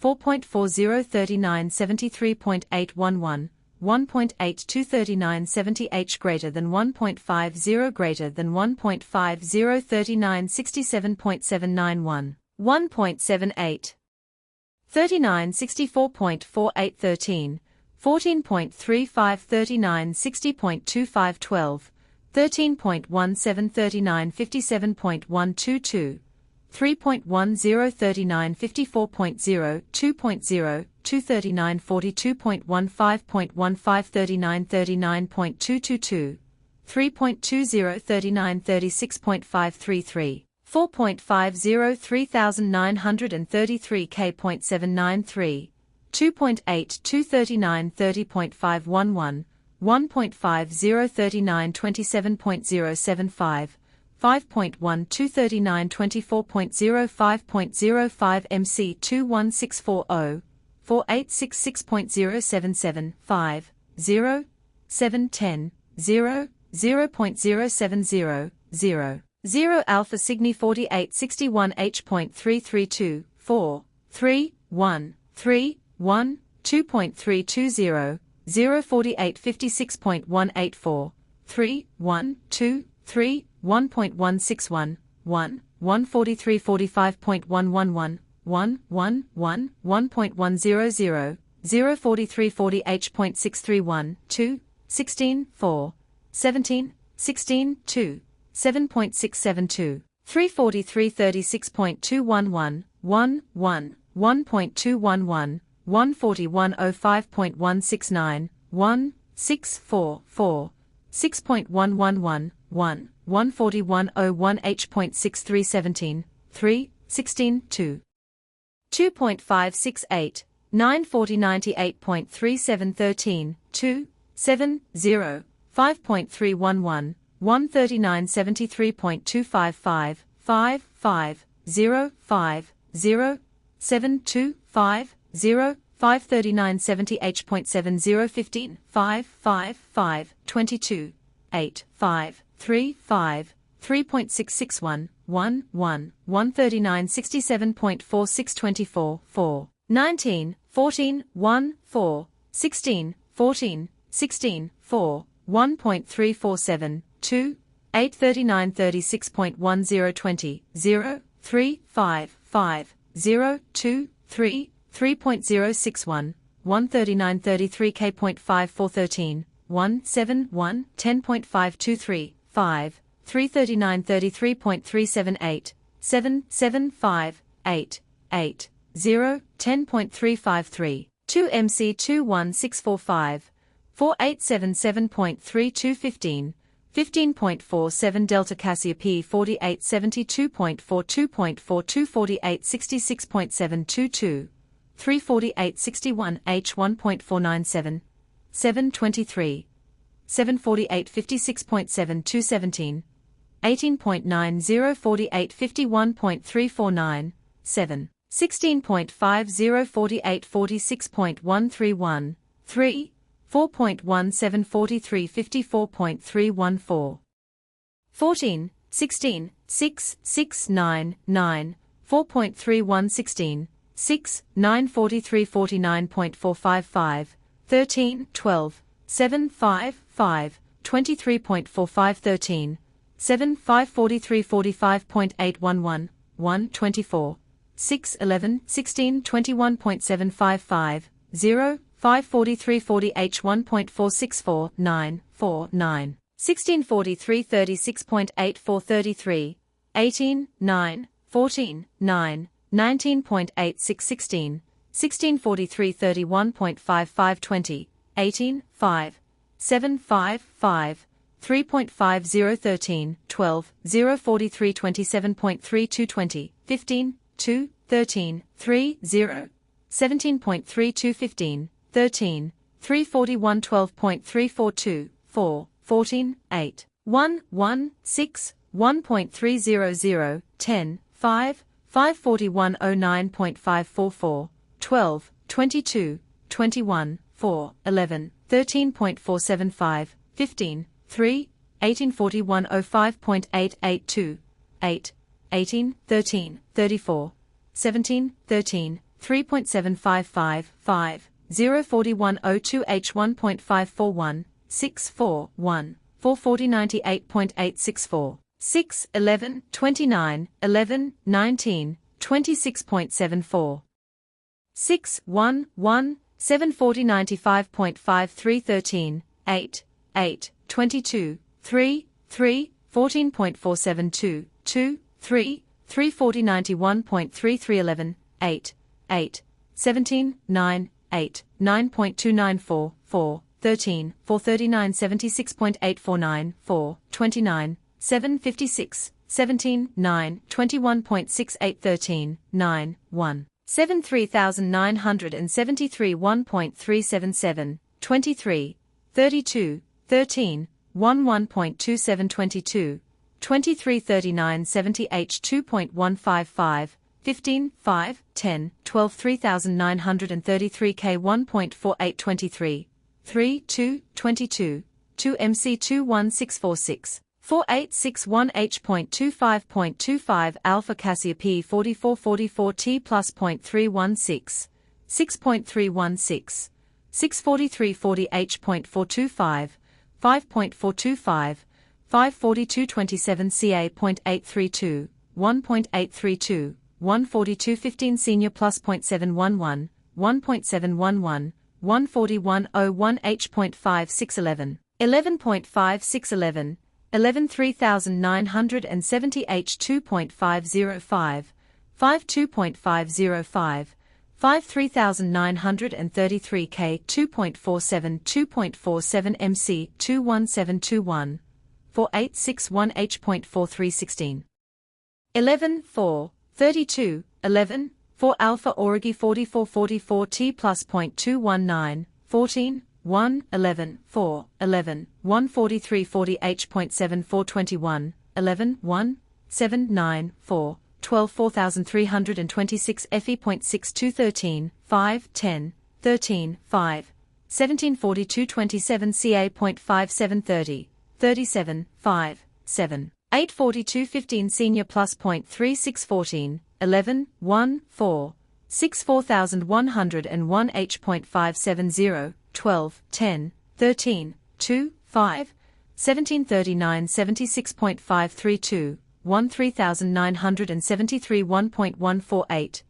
4.40 39 73.811, 1.82 39 70H greater than 1.50 greater than 1.50 39 67.791, 1.78, 39 64.4813, 14.35 39 60.2512, 13.17 39 57.122, 3.10 39 54.0 2.0 239 42.15.15 39 39.222, 3.20 39 36.533, 4.50 3933 K.793, 2.8 239 30.511, 1.50 39 27.075, 5.1 239 24.05.05 MC 21640, 4866.077, 5, 0, 710, 0, 0.070, 0, 0 Alpha Cygni 4861 H.332, 4, 3, 1, 3, 1, 2.320, 048 56.184, 3, 1, 2, 3, 1.161, 1, 143 45.111, 1, 1, 1, 1.100, 043 40 H.631, 2, 16, 4, 17, 16, 2, 7.672, 343 36.211, 1, 1, 1.211, 141 05.169, 1, 6, 4, 4, 6.111, 1, 141 01 H.6317, 3, 16, 2. 2.568, 940 98.3713, 2, 7, 0, 5.311, 139 73.255, 5, 5, 0, 5, 0, 7, 2, 5, 0, 539 70H.7015, 5, 5, 5, 22, 8, 5, 3, 5, 3.661, 1, 1, 139 67.4624, 4, 19, 14, 1, 4, 16, 14, 16, 4, 1.347, 2, 839 36.1020, 0, 3, 5, 5, 0, 2, 3, 3.061, 139 33 K.5413, 1, 7, 1, 10.523, 5, 339 33.378, 7, 7, 5, 8, 8, 0, 10.353, 2 MC 21645, 4877.3215, 15.47 Delta Cassia P 4872.42.42 4866.722, 34861 H 1.497, 723, 748 56.7217, 18.90 48 51.349, 7, 16.50 48 46.131, 3, 4.17 43 54.314, 14, 16, 6, 6, 9, 9, 4.3116, 6, 943 49.455, 13, 12, 7, 5, 5, 23.45 13, 7, 543 45.811, 1, 24, 6, 11, 16, 21.755, 0, 543 40 H 1.464, 9, 4, 9, 1643 36.84 33, 18, 9, 14, 9, 19.86 16, 1643 31.55 20, 18, 5, 7, 5, 5, 3.50 13, 12, 0 43 27.32 20, 15, 2, 13, 3, 0, 17.32 15, 13, 341 12.342, 4, 14, 8, 1, 1, 6, 1.300, 10, 5, 541 09.544, 12, 22, 21, 4, 11, 13.475, 15, 3, 1841 05.882, 8, 18, 13, 34, 17, 13, 3.755, 5, 0 41 02 H 1.541, 6 4 1, 440 98.864, 6, 11, 29, 11, 19, 26.74, 6, 1, 1, 740 95.53 13, 8, 8, 22, 3, 3, 14.472, 2, 3, 340 91.33 11, 8, 8, 17, 9, 8, 9.294, 4, 13, 439 76.849, 4, 29, 756, 17, 9, 21.68 13, 9, 1, 7 3973 1.377, 23, 32, 13, 1 1.27 22, 23 39 70 H 2.155, 15, 5, 10, 12 3933 K 1.48 23, 3, 2, 22, 2 MC 21646, 4861 H.25.25 Alpha Cassiopeia 4444 T plus .316, 6.316, 643 40 H.425, 5.425, 542.27 CA.832, 1.832, 142.15 Senior plus .711, 1.711, 141.01 H.5611, 11.5611, 11 3970 H 2.505, 52.505, 5 3933 K 2.47 2.47 MC 21721, 4861 H.4316, 11 4 32 11 4 Alpha Origi 4444 T plus .219, 14 1, 11, 4, 11, 143 40 H.7421, 11, 1, 7, 9, 4, 12 4326 Fe.62 13, 5, 10, 13, 5, 1742 27 Ca.5730, 37, 5, 7, 842 15 Senior plus .3614, 11, 1, 4, 6 4101 H.570, 12, 10, 13, 2, 5, 1739 76.532, 1 3973 1.148,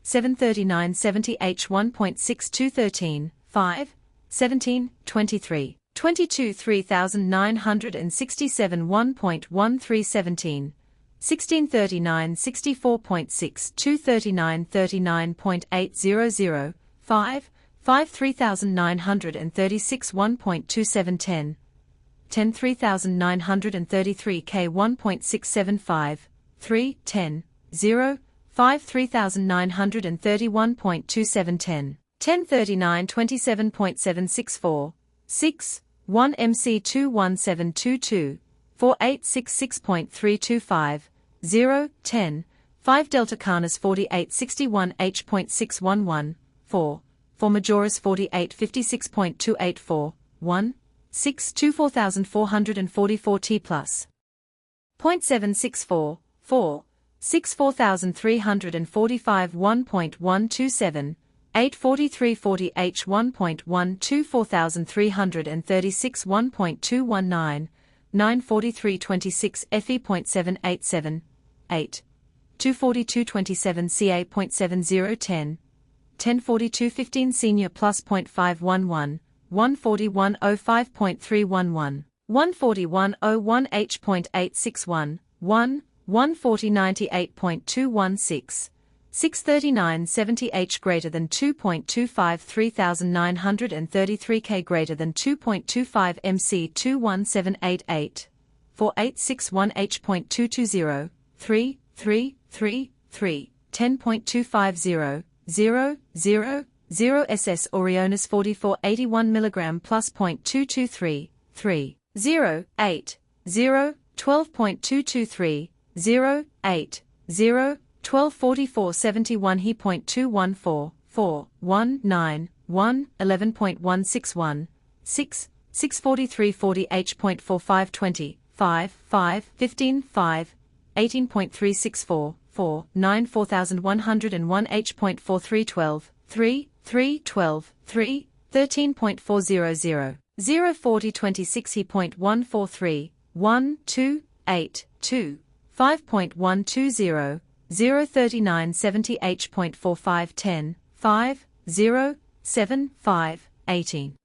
739 70 H 1.62 13, 5, 17, 23, 22 3967 1.13 17, 1639 64.6 239 39.800, 5, 5 3936 1.27 10, 10 3933 K 1.675, 3, 10, 0, 5 3931.27 10, 10 39 27.764, 6, 1 MC 21722, 4866.325, 0, 10, 5 Delta Canis 4861 H.611, 4, 4 Majoris 4856.284, 1, 6 24444 T plus. .764, 4, 6 4345 1.127, 84340 H 1.12 4336 1.219, 94326 FE.787, 8. 24227 CA.7010, 104215 Senior Plus .511, 14105.311, 14101 H.861, 1, 14098.216, 63970 H greater than 2.25 3933 K greater than 2.25 MC 21788, 4861 H.220, 3, 3, 3, 3, 10.250, 0, 0, 0 SS Orionis 4481 mg plus .223, 3, 0, 8, 0, 12.223, 0, 8, 0, 1244 71 He.214, 4, 1, 9, 1, 11.161, 6, 643 40 H.4520, 5, 5, 15, 5, 18.364, 4, 9 4101 H.4312, 3, 3, 12, 3, 13.400, 0 40 26 He.143, 1, 2, 8, 2, 5.120, 0 39 70 H.4510, 5, 0, 7, 5, 18.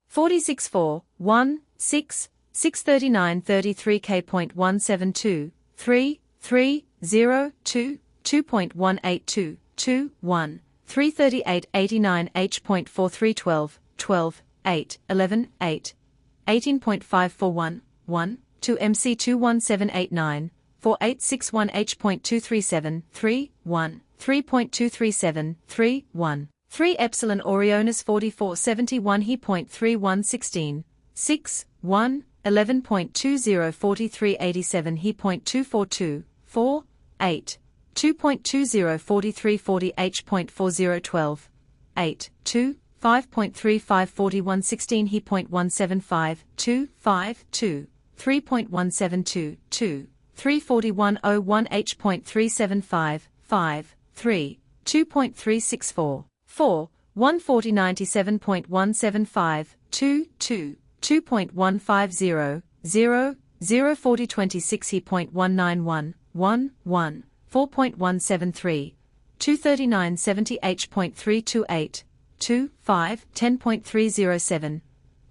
46 4, 1, 6, 639 33 K.172, 3, 3, 0, 2, 2.182, 2, 1, 338 89 H.4312, 12, 8, 11, 8, 18.541, 1, 2 MC 21789, 4861 H.237, 3, 1, 3.237, 3, 1, 3 Epsilon Orionis 4471 He.3116, 6, 1, 11.20 4387 He.242, 4, 8, 2.20 4340 H.4012, 8, 2, 5.35 4116 He.175, 2, 5, 2, 3.172, 2, 34101 H.375, 5, 3, 2.364, 4, 14097.175, 2, 2, 2.150, 0, 0 40 26 He.191, 1, 1, 4.173, 239 70 H.328, 2, 5, 10.307,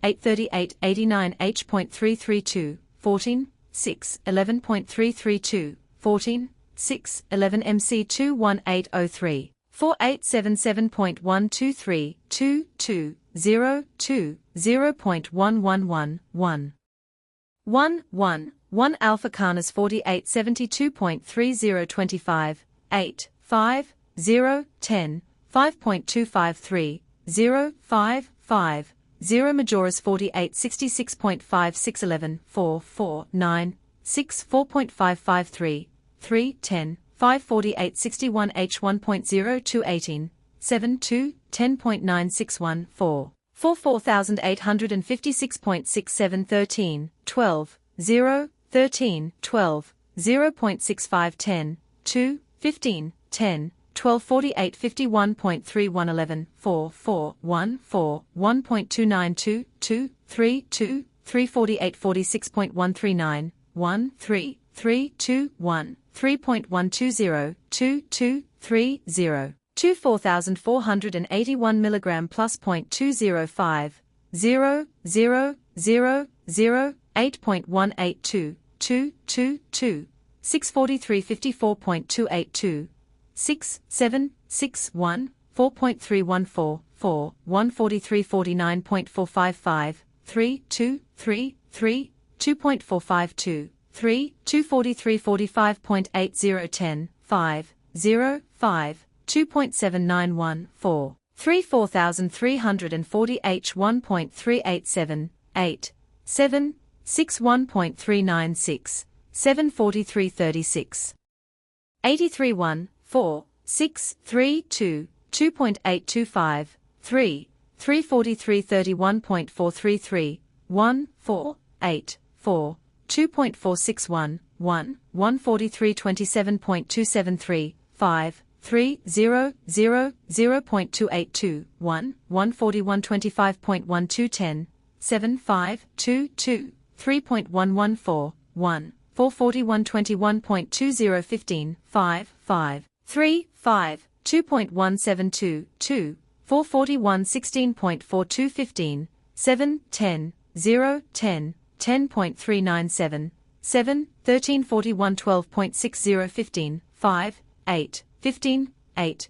838 89 H.332, 14, 6, 11.332, 14, 6, 11 MC 21803, 4877.123, 2, 2, 0, 2, 0.111, 1. 1, 1, 1 Alpha Canis 4872.3025, 8, 5, 0, 10, 5.253, 0, 5, 5, 0 Majoris 4866.5611, 4, 4, 9, 6, 4.553, 3, 10, 54861 H1.0218, 7, 2, 10.961, 4, 4 4856.67 13, 12, 0, 13, 12, 0.6510, 2, 15, 10, 12 48 51.3111, 4, 4, 1, 4, 1.292, 2, 3, 2, 348 46.139, 1, 3, 3, 2, 1, 3.120, 2, 2, 3, 0, 2 4481 mg plus .205, 0, 0, 0, 0, 8.182, 2, 2, 2, 643 54.282, 6, 7, 6, 1, 4.314, 4, 143 49.455, 3, 2, 3, 3, 2.452, 3, 243 45.8010, 5, 0, 5, 2.791, 4, 3 4340 H 1.387, 8, 7, 6 1.396, 7 4336. 83 1, 4, 6, 3, 2, 2.825, 3, 343 31.433, 1, 4, 8, 4, 2.461, 1, 143.27.273, 5, 3, 0, 0, 0.282, 1, 141.25.1210, 7, 5, 2, 2, 3.114, 1, 441.21.2015, 5, 5, 3, 5, 2.172, 2, 441.16.4215, 7, 10, 0, 10, 10.397, 7, 1341.12.6015, 5, 8, 15, 8,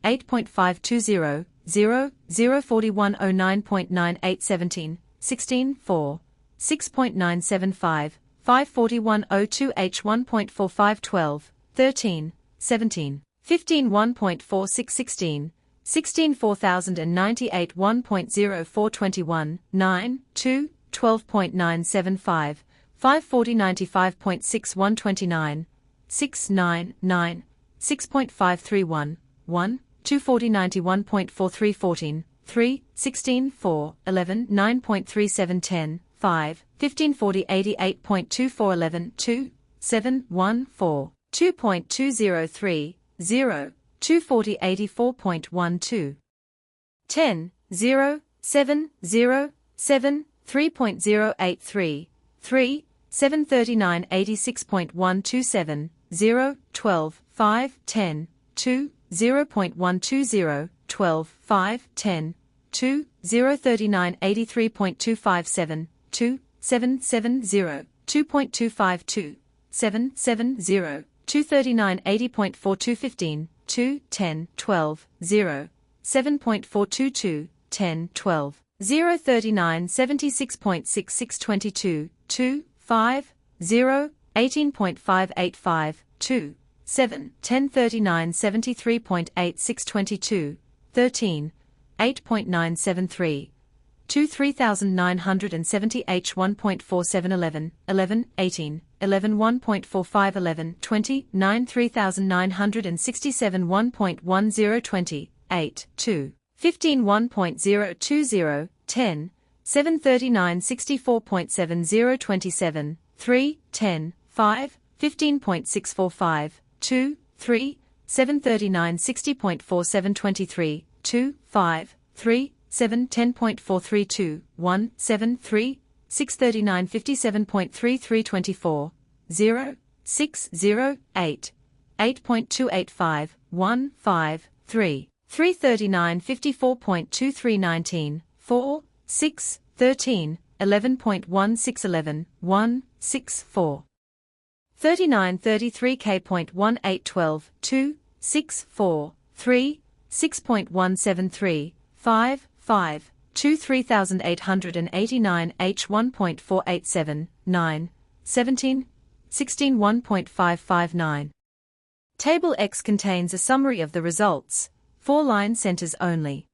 8.520, 0, 04109.9817, 16, 4, 6.975, 54102H1.4512, 13, 17, 15 1.4616, 16 4098 1.0421, 9, 2, 12.975, 54095.6129, 6, 9, 9, 6.531, 1, 24091.4314, 3, 16, 4, 11, 9.3710, 5, 154088.2411, 2, 7, 1, 4, 2.203, 0, 24084.12, 10, 0, 7, 0, 7, 3.083, 3, 73986.127, 0, 12, 5, 10, 2, 0.120, 12, 5, 10, 2, 03983.257, 2, 770, 2.252, 770, 23980.4215, 2, 10, 12, 0, 7.422, 10, 12, 0, 3976.6622, 2, 5, 0, 18.585, 2, 7, 103973.8622, 13, 8.973, 2 3970 H1.4711, 11, 18, 11 1.4511, 20, 9 3967 1.1020, 8, 2, 15 1.020, 10, 739 64.7027, 3, 10, 5, 15.645, 2, 3, 739 60.4723, 2, 5, 3, 7 10.432, 1, 7, 3, 639 57.3324, 0, 6, 0, 8, 8.285, 1, 5, 3, 339 54.2319, 4, 6, 13, 11.1611, 1, 6, 4. 3933K.1812, 2, 6, 4, 3, 6.173, 5, 5, 2 3889 H1.487, 9, 17, 16 1.559. Table X contains a summary of the results, 4 line centers only.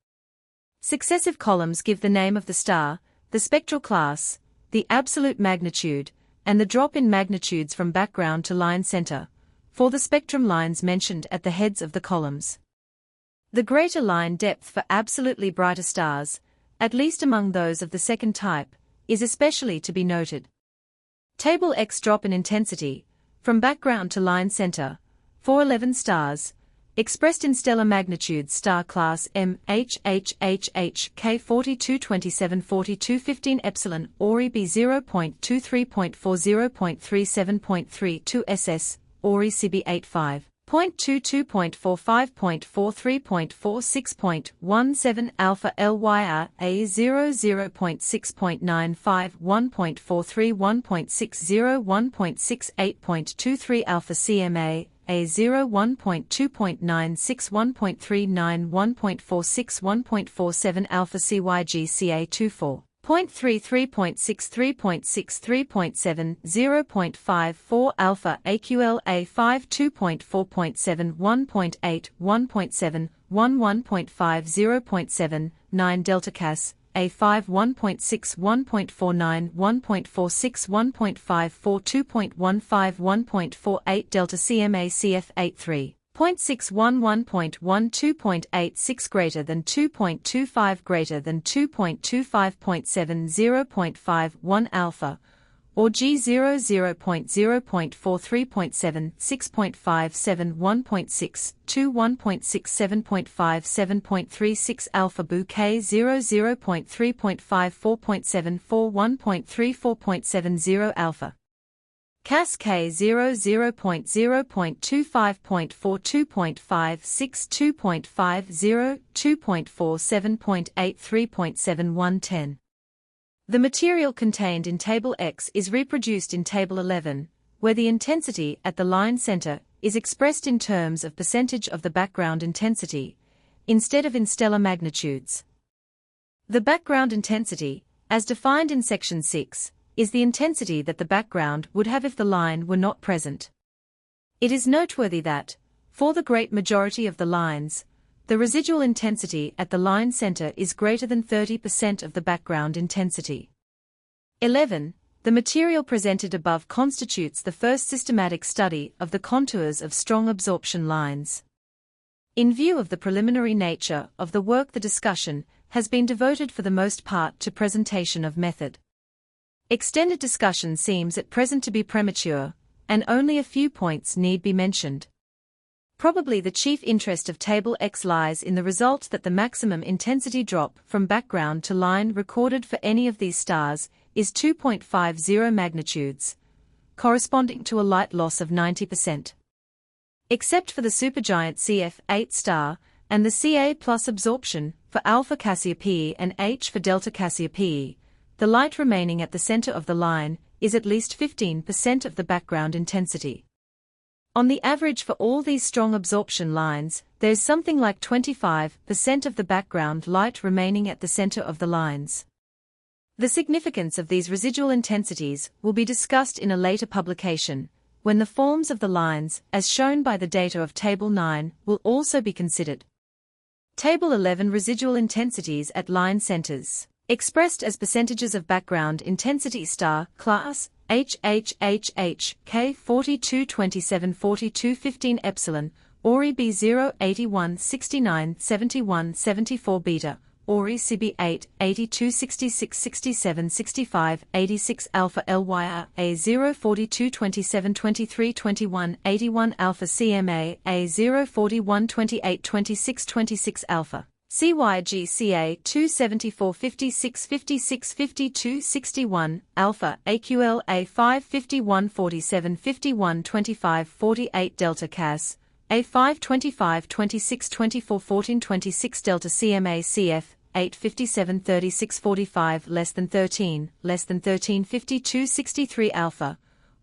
Successive columns give the name of the star, the spectral class, the absolute magnitude, and the drop in magnitudes from background to line center, for the spectrum lines mentioned at the heads of the columns. The greater line depth for absolutely brighter stars, at least among those of the second type, is especially to be noted. Table X drop in intensity, from background to line center, for 11 stars, expressed in stellar magnitudes star class M, H, H, H, H, K 42274215 epsilon, Ori B 0.23.40.37.32 SS, Ori CB 85.22.45.43.46.17 alpha LYR A 00.6.95 1.43 1.60 1.68.23 alpha CMA A 1.2.96 1.39 1.46 1.47 alpha CYG CA 24. 0.33.63.63.7 0.54 alpha AQLA 5 2.4.7 1.8 1.7 1 1.5 0.7 9 delta Cas A5 1.6 1.49 1.46 1.54 2.15 1.48 delta CMA CF83 0.611.12.86 greater than 2.25 greater than 2.25.7 0.51 alpha or G00.0.43.7, 6.57, 1.6, 2, 1.67.57.36 alpha Bu K00.3.54.74, 1.34.70 alpha. Cas K00.0.25.42.56, 2.50, 2.47.83.7110. The material contained in Table X is reproduced in Table 11, where the intensity at the line center is expressed in terms of percentage of the background intensity, instead of in stellar magnitudes. The background intensity, as defined in Section 6, is the intensity that the background would have if the line were not present. It is noteworthy that, for the great majority of the lines, the residual intensity at the line center is greater than 30% of the background intensity. 11. The material presented above constitutes the first systematic study of the contours of strong absorption lines. In view of the preliminary nature of the work, the discussion has been devoted for the most part to presentation of method. Extended discussion seems at present to be premature, and only a few points need be mentioned. Probably the chief interest of Table X lies in the result that the maximum intensity drop from background to line recorded for any of these stars is 2.50 magnitudes, corresponding to a light loss of 90%. Except for the supergiant CF8 star and the Ca plus absorption for Alpha Cassiopeiae and H for Delta Cassiopeiae, the light remaining at the center of the line is at least 15% of the background intensity. On the average for all these strong absorption lines, there is something like 25% of the background light remaining at the center of the lines. The significance of these residual intensities will be discussed in a later publication, when the forms of the lines, as shown by the data of Table 9, will also be considered. Table 11 Residual intensities at line centers. Expressed as percentages of background intensity star, class, H, K 42 27 42 15 epsilon, Ori B0 81 69 71 74 beta, Ori CB8 82 66 67 65 86 alpha LYR A0 42 27 23 21 81 alpha CMA A0 41 28 26 26 alpha. CYGCA 274 56 56 52 61 alpha AQL A5 51 47 51 25 48 delta CAS A5 25 26 24 14 26 delta CMA CF 8 57 36 45 less than 13 52 63 alpha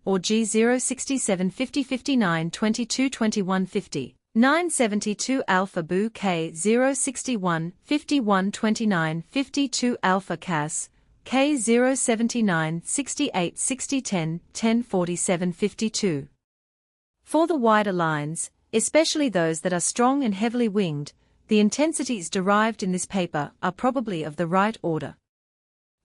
or G0 67 50 59 22 21 50 972 alpha Bu K0 61 51 29 52 alpha Cas K0 79 68 60 10 10 47 52. For the wider lines, especially those that are strong and heavily winged, the intensities derived in this paper are probably of the right order.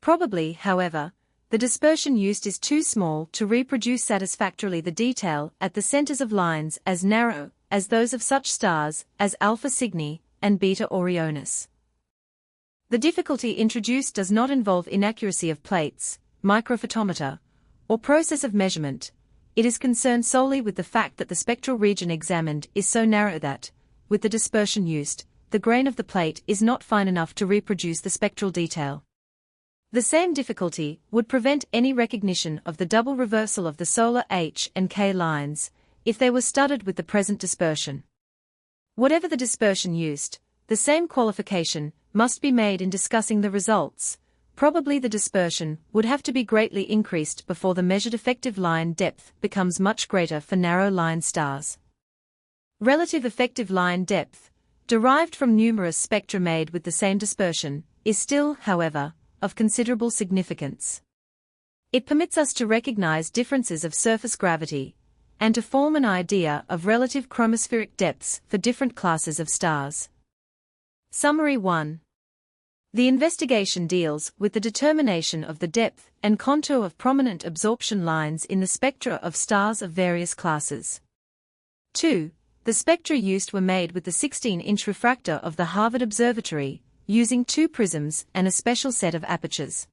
Probably, however, the dispersion used is too small to reproduce satisfactorily the detail at the centers of lines as narrow as those of such stars as Alpha Cygni and Beta Orionis. The difficulty introduced does not involve inaccuracy of plates, microphotometer, or process of measurement. It is concerned solely with the fact that the spectral region examined is so narrow that, with the dispersion used, the grain of the plate is not fine enough to reproduce the spectral detail. The same difficulty would prevent any recognition of the double reversal of the solar H and K lines, if they were studied with the present dispersion. Whatever the dispersion used, the same qualification must be made in discussing the results. Probably the dispersion would have to be greatly increased before the measured effective line depth becomes much greater for narrow line stars. Relative effective line depth, derived from numerous spectra made with the same dispersion, is still, however, of considerable significance. It permits us to recognize differences of surface gravity, and to form an idea of relative chromospheric depths for different classes of stars. Summary 1. The investigation deals with the determination of the depth and contour of prominent absorption lines in the spectra of stars of various classes. 2. The spectra used were made with the 16-inch refractor of the Harvard Observatory, using 2 prisms and a special set of apertures.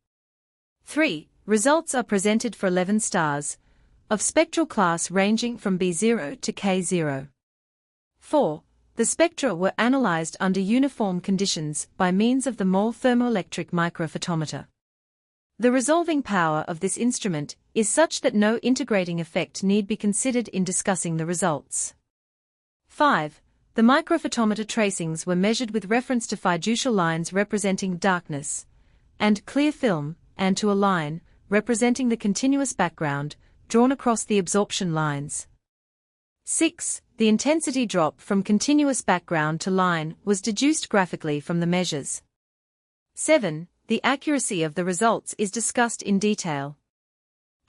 3. Results are presented for 11 stars, of spectral class ranging from B0 to K0. 4. The spectra were analyzed under uniform conditions by means of the Mole thermoelectric microphotometer. The resolving power of this instrument is such that no integrating effect need be considered in discussing the results. 5. The microphotometer tracings were measured with reference to fiducial lines representing darkness and clear film, and to a line representing the continuous background drawn across the absorption lines. 6. The intensity drop from continuous background to line was deduced graphically from the measures. 7. The accuracy of the results is discussed in detail.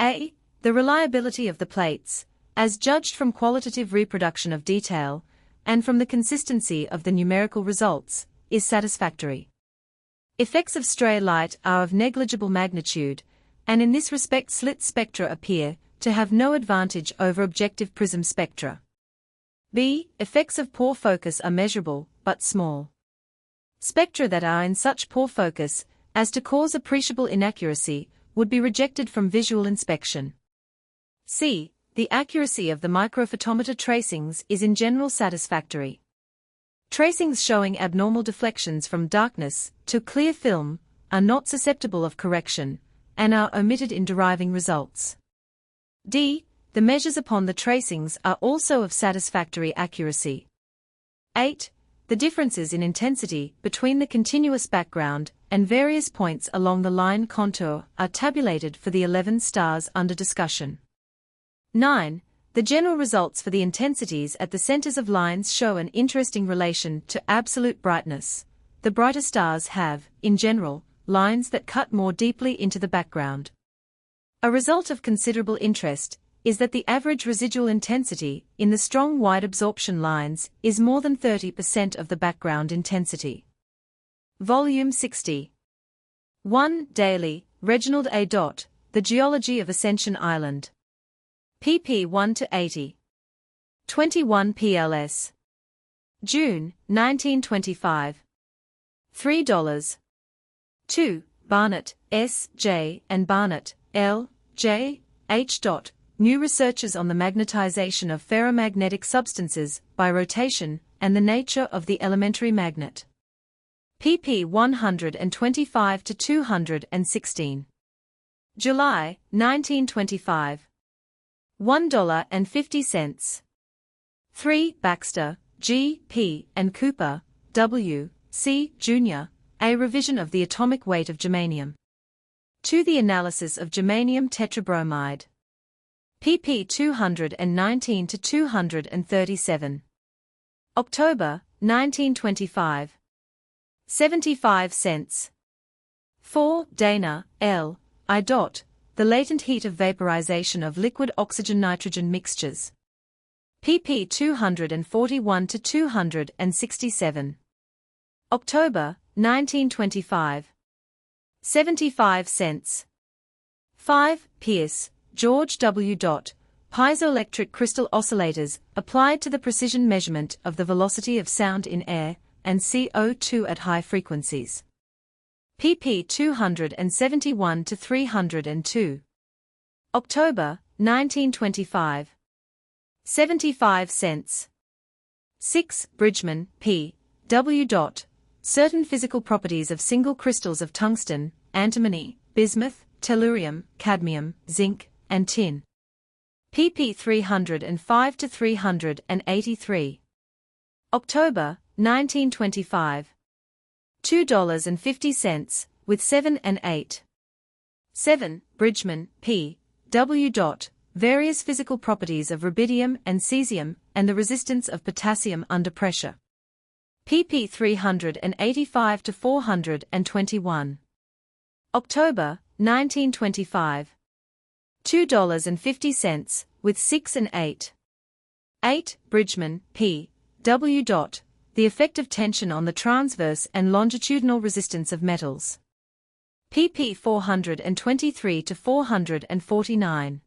A. The reliability of the plates, as judged from qualitative reproduction of detail, and from the consistency of the numerical results, is satisfactory. Effects of stray light are of negligible magnitude, and in this respect slit spectra appear to have no advantage over objective prism spectra. B. Effects of poor focus are measurable, but small. Spectra that are in such poor focus as to cause appreciable inaccuracy would be rejected from visual inspection. C. The accuracy of the microphotometer tracings is in general satisfactory. Tracings showing abnormal deflections from darkness to clear film are not susceptible of correction, and are omitted in deriving results. D. The measures upon the tracings are also of satisfactory accuracy. 8. The differences in intensity between the continuous background and various points along the line contour are tabulated for the 11 stars under discussion. 9. The general results for the intensities at the centers of lines show an interesting relation to absolute brightness. The brighter stars have, in general, lines that cut more deeply into the background. A result of considerable interest is that the average residual intensity in the strong wide absorption lines is more than 30% of the background intensity. Volume 60. 1. Daly, Reginald A. The Geology of Ascension Island. pp. 1-80. 21 PLS. June, 1925. $3. 2. Barnett, S. J. and Barnett, L. J. H. New researches on the magnetization of ferromagnetic substances by rotation and the nature of the elementary magnet. pp. 125-216. July, 1925. $1.50. 3. Baxter, G. P. and Cooper, W. C. Jr., A Revision of the Atomic Weight of Germanium. 2. The Analysis of Germanium Tetrabromide. pp. 219-237. October, 1925. 75 cents. 4. Dana, L. I. The Latent Heat of Vaporization of Liquid Oxygen-Nitrogen Mixtures. pp. 241-267. October, 1925. 75 cents. 5. Pierce, George W. Piezoelectric crystal oscillators applied to the precision measurement of the velocity of sound in air and CO2 at high frequencies. pp. 271-302. October, 1925. 75 cents. 6. Bridgman, P. W. Certain physical properties of single crystals of tungsten, antimony, bismuth, tellurium, cadmium, zinc, and tin. pp. 305-383. October, 1925. $2.50, with 7 and 8. 7. Bridgman, P. W. Various physical properties of rubidium and cesium and the resistance of potassium under pressure. pp. 385-421. October, 1925. $2.50, with 6 and 8. 8. Bridgman, P. W. The effect of tension on the transverse and longitudinal resistance of metals. pp. 423-449.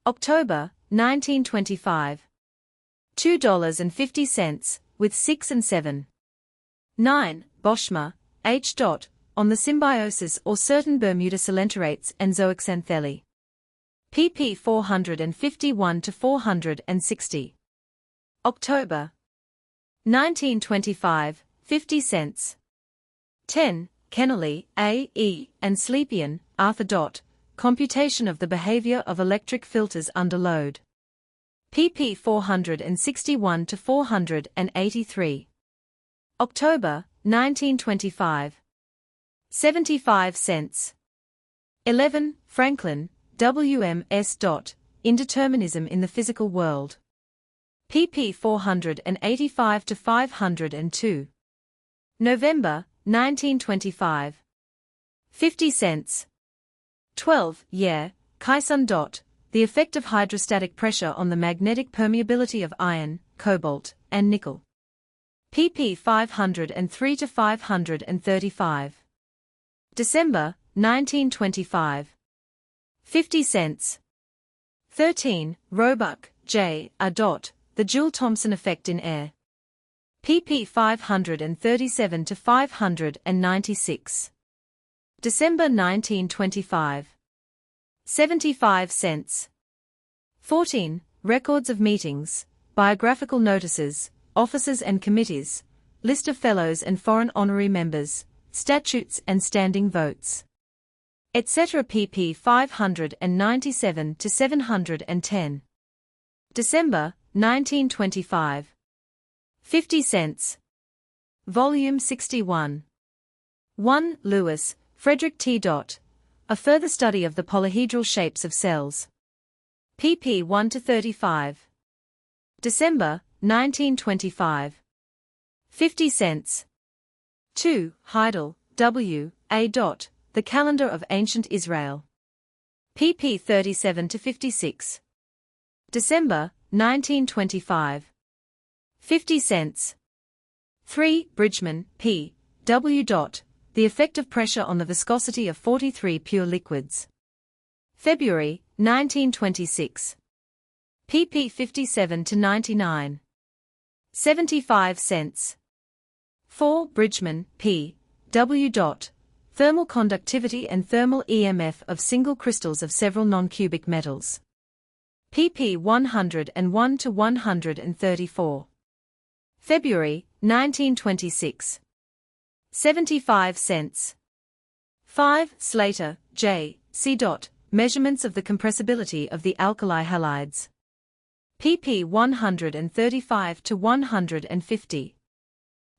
October, 1925. $2.50, with 6 and 7. 9. Boschma, H. on the symbiosis or certain Bermuda coelenterates and zooxanthellae. pp. 451–460. October 1925, 50 cents. 10. Kennelly, A. E., and Slepian, Arthur. Computation of the behavior of electric filters under load. pp. 461–483. October 1925. 75 cents. 11. Franklin, W. M. S. Indeterminism in the Physical World. pp. 485–502. November 1925. 50 cents. 12. Yer, Kai-sun. The effect of hydrostatic pressure on the magnetic permeability of iron, cobalt, and nickel. pp. 503–535. December 1925. 50 cents. 13. Roebuck, J. A. The Joule-Thomson effect in air. pp. 537–596. December 1925. 75 cents. 14. Records of meetings, biographical notices, officers and committees, list of fellows and foreign honorary members, statutes and standing votes, etc. pp. 597–710. December 1925. 50 cents. Volume 61. 1. Lewis, Frederick T. A Further Study of the Polyhedral Shapes of Cells. pp. 1–35. December 1925. 50 cents. 2. Heidel, W. A. The Calendar of Ancient Israel. pp. 37–56. December 1925. 50 cents. 3. Bridgman, P. W. The Effect of Pressure on the Viscosity of 43 Pure Liquids. February 1926. pp. 57–99. 75 cents. 4. Bridgman, P. W. Thermal conductivity and thermal EMF of single crystals of several non-cubic metals. pp. 101–134. February 1926. 75 cents. 5. Slater, J. C. Measurements of the compressibility of the alkali halides. pp. 135–150.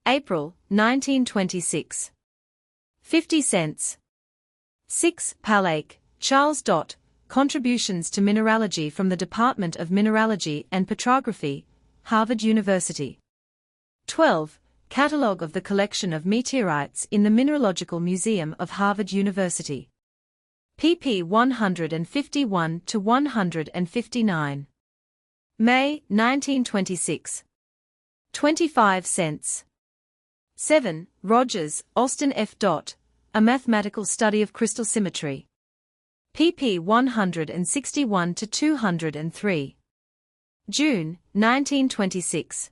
April 1926. 50 cents. 6. Pallake, Charles. Contributions to Mineralogy from the Department of Mineralogy and Petrography, Harvard University. 12. Catalogue of the collection of meteorites in the Mineralogical Museum of Harvard University. pp. 151–159. May 1926. 25 cents. 7. Rogers, Austin F. A Mathematical Study of Crystal Symmetry. pp. 161–203. June 1926.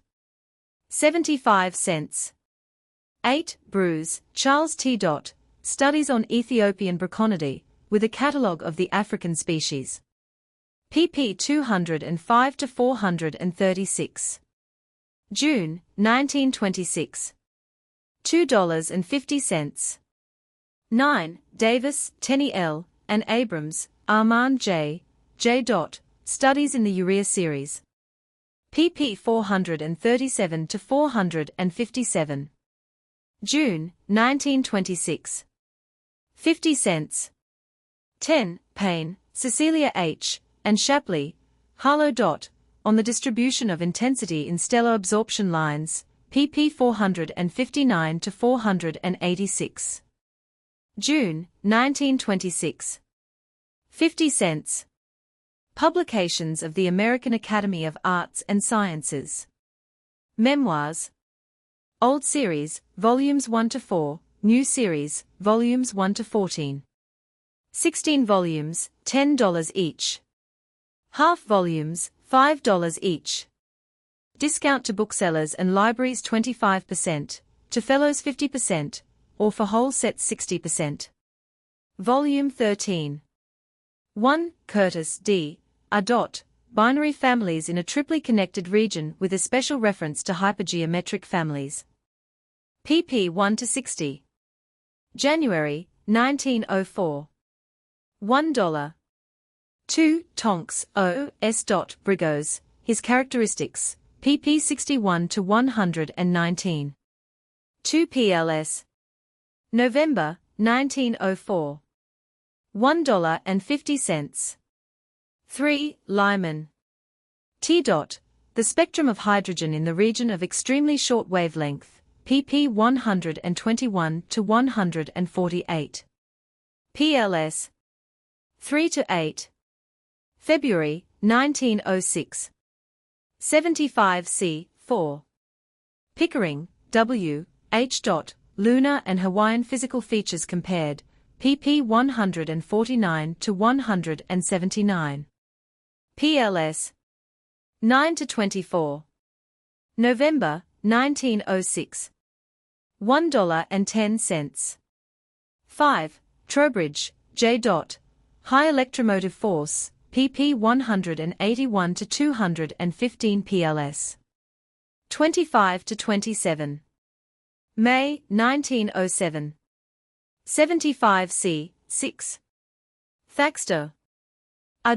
75 cents. 8. Bruce, Charles T. Studies on Ethiopian Braconidae, with a catalogue of the African species. pp. 205–436. June 1926. $2.50. 9. Davis, Tenny L., and Abrams, Armand J. J. Studies in the Urea Series. pp. 437–457. June 1926. 50 cents. 10. Payne, Cecilia H., and Shapley, Harlow. On the Distribution of Intensity in Stellar Absorption Lines, pp. 459–486. June 1926. 50 cents. Publications of the American Academy of Arts and Sciences. Memoirs. Old Series, Volumes 1–4, New Series, Volumes 1–14. 16 volumes, $10 each. Half volumes, $5 each. Discount to booksellers and libraries 25%, to fellows 50%, or for whole sets 60%. Volume 13. 1. Curtis D. A. Binary families in a triply connected region with a special reference to hypergeometric families. pp. 1-60. January, 1904. $1. 2. Tonks, O. S. Brigos, His Characteristics, pp. 61-119. 2 PLS. November, 1904. $1.50. 3. Lyman. T. The Spectrum of Hydrogen in the Region of Extremely Short Wavelength, pp. 121-148. PLS. 3-8. February, 1906. 75 c. 4. Pickering, W. H. Lunar and Hawaiian Physical Features Compared, pp. 149-179. PLS. 9-24. November, 1906. $1.10. 5. Trowbridge, J. High Electromotive Force, pp. 181-215 PLS. 25-27. May, 1907. 75 c. 6. Thaxter. A.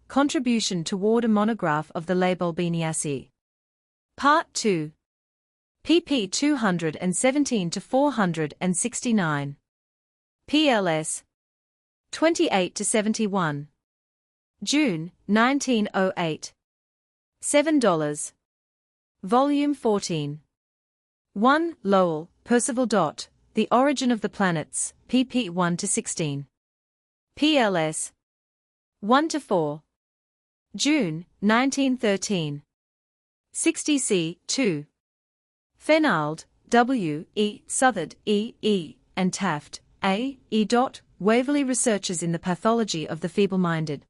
Contribution toward a monograph of the Leibelbeniaceae. Part 2. pp. 217-469. PLS. 28-71. June, 1908. $7. Volume 14. 1. Lowell, Percival. The Origin of the Planets, pp. 1-16. PLS. 1-4. June, 1913. 60 c. 2. Fenald, W. E. Southard, E. E. and Taft, A. E. Waverley Researches in the Pathology of the Feeble-Minded.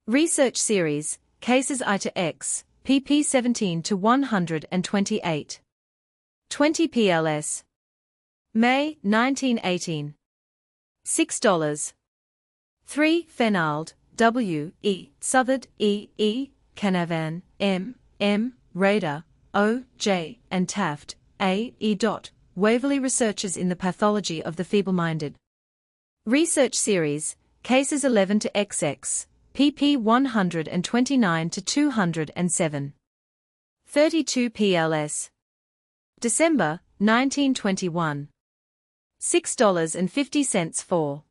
Research Series, Cases I-X, pp. 17-128. 20 PLS. May, 1918. $6. 3. Fenald, W. E. Southard, E. E. Canavan, M. M. Rader, O. J. and Taft, A. E. Waverley Researches in the Pathology of the Feeble-Minded. Research Series, Cases 11-XX, pp. 129-207. 32 PLS. December, 1921. $6.50 for.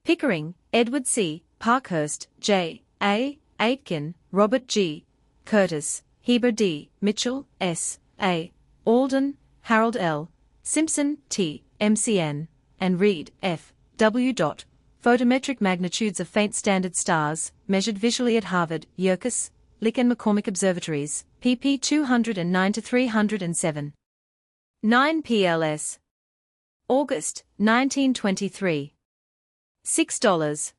Pickering, Edward C., Parkhurst, J. A., Aitken, Robert G., Curtis, Heber D., Mitchell, S. A., Alden, Harold L., Simpson, T., MCN, and Reed, F. W. Photometric magnitudes of faint standard stars, measured visually at Harvard, Yerkes, Lick and McCormick Observatories, pp. 209-307. 9 PLS. August, 1923. $6.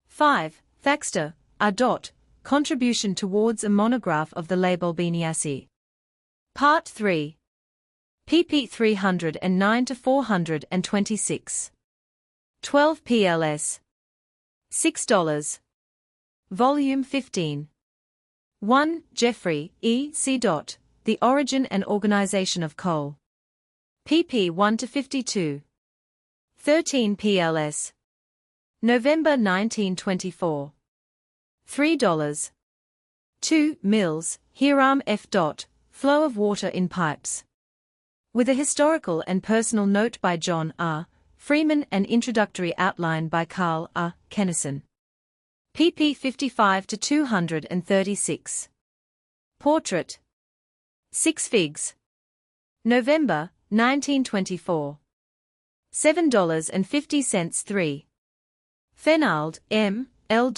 5. Thaxter, A. Contribution towards a monograph of the Leibelbeniaceae. Part 3. pp. 309-426. 12 PLS. $6. Volume 15. 1. Jeffrey, E. C. The Origin and Organization of Coal. pp. 1-52. 13 PLS. November 1924. $3. 2. Mills, Hiram F. Flow of Water in Pipes. With a historical and personal note by John R. Freeman and introductory outline by Carl R. Kennison. pp. 55-236. Portrait. 6 Figs. November, 1924. $7.50 3. Fenald, M. L.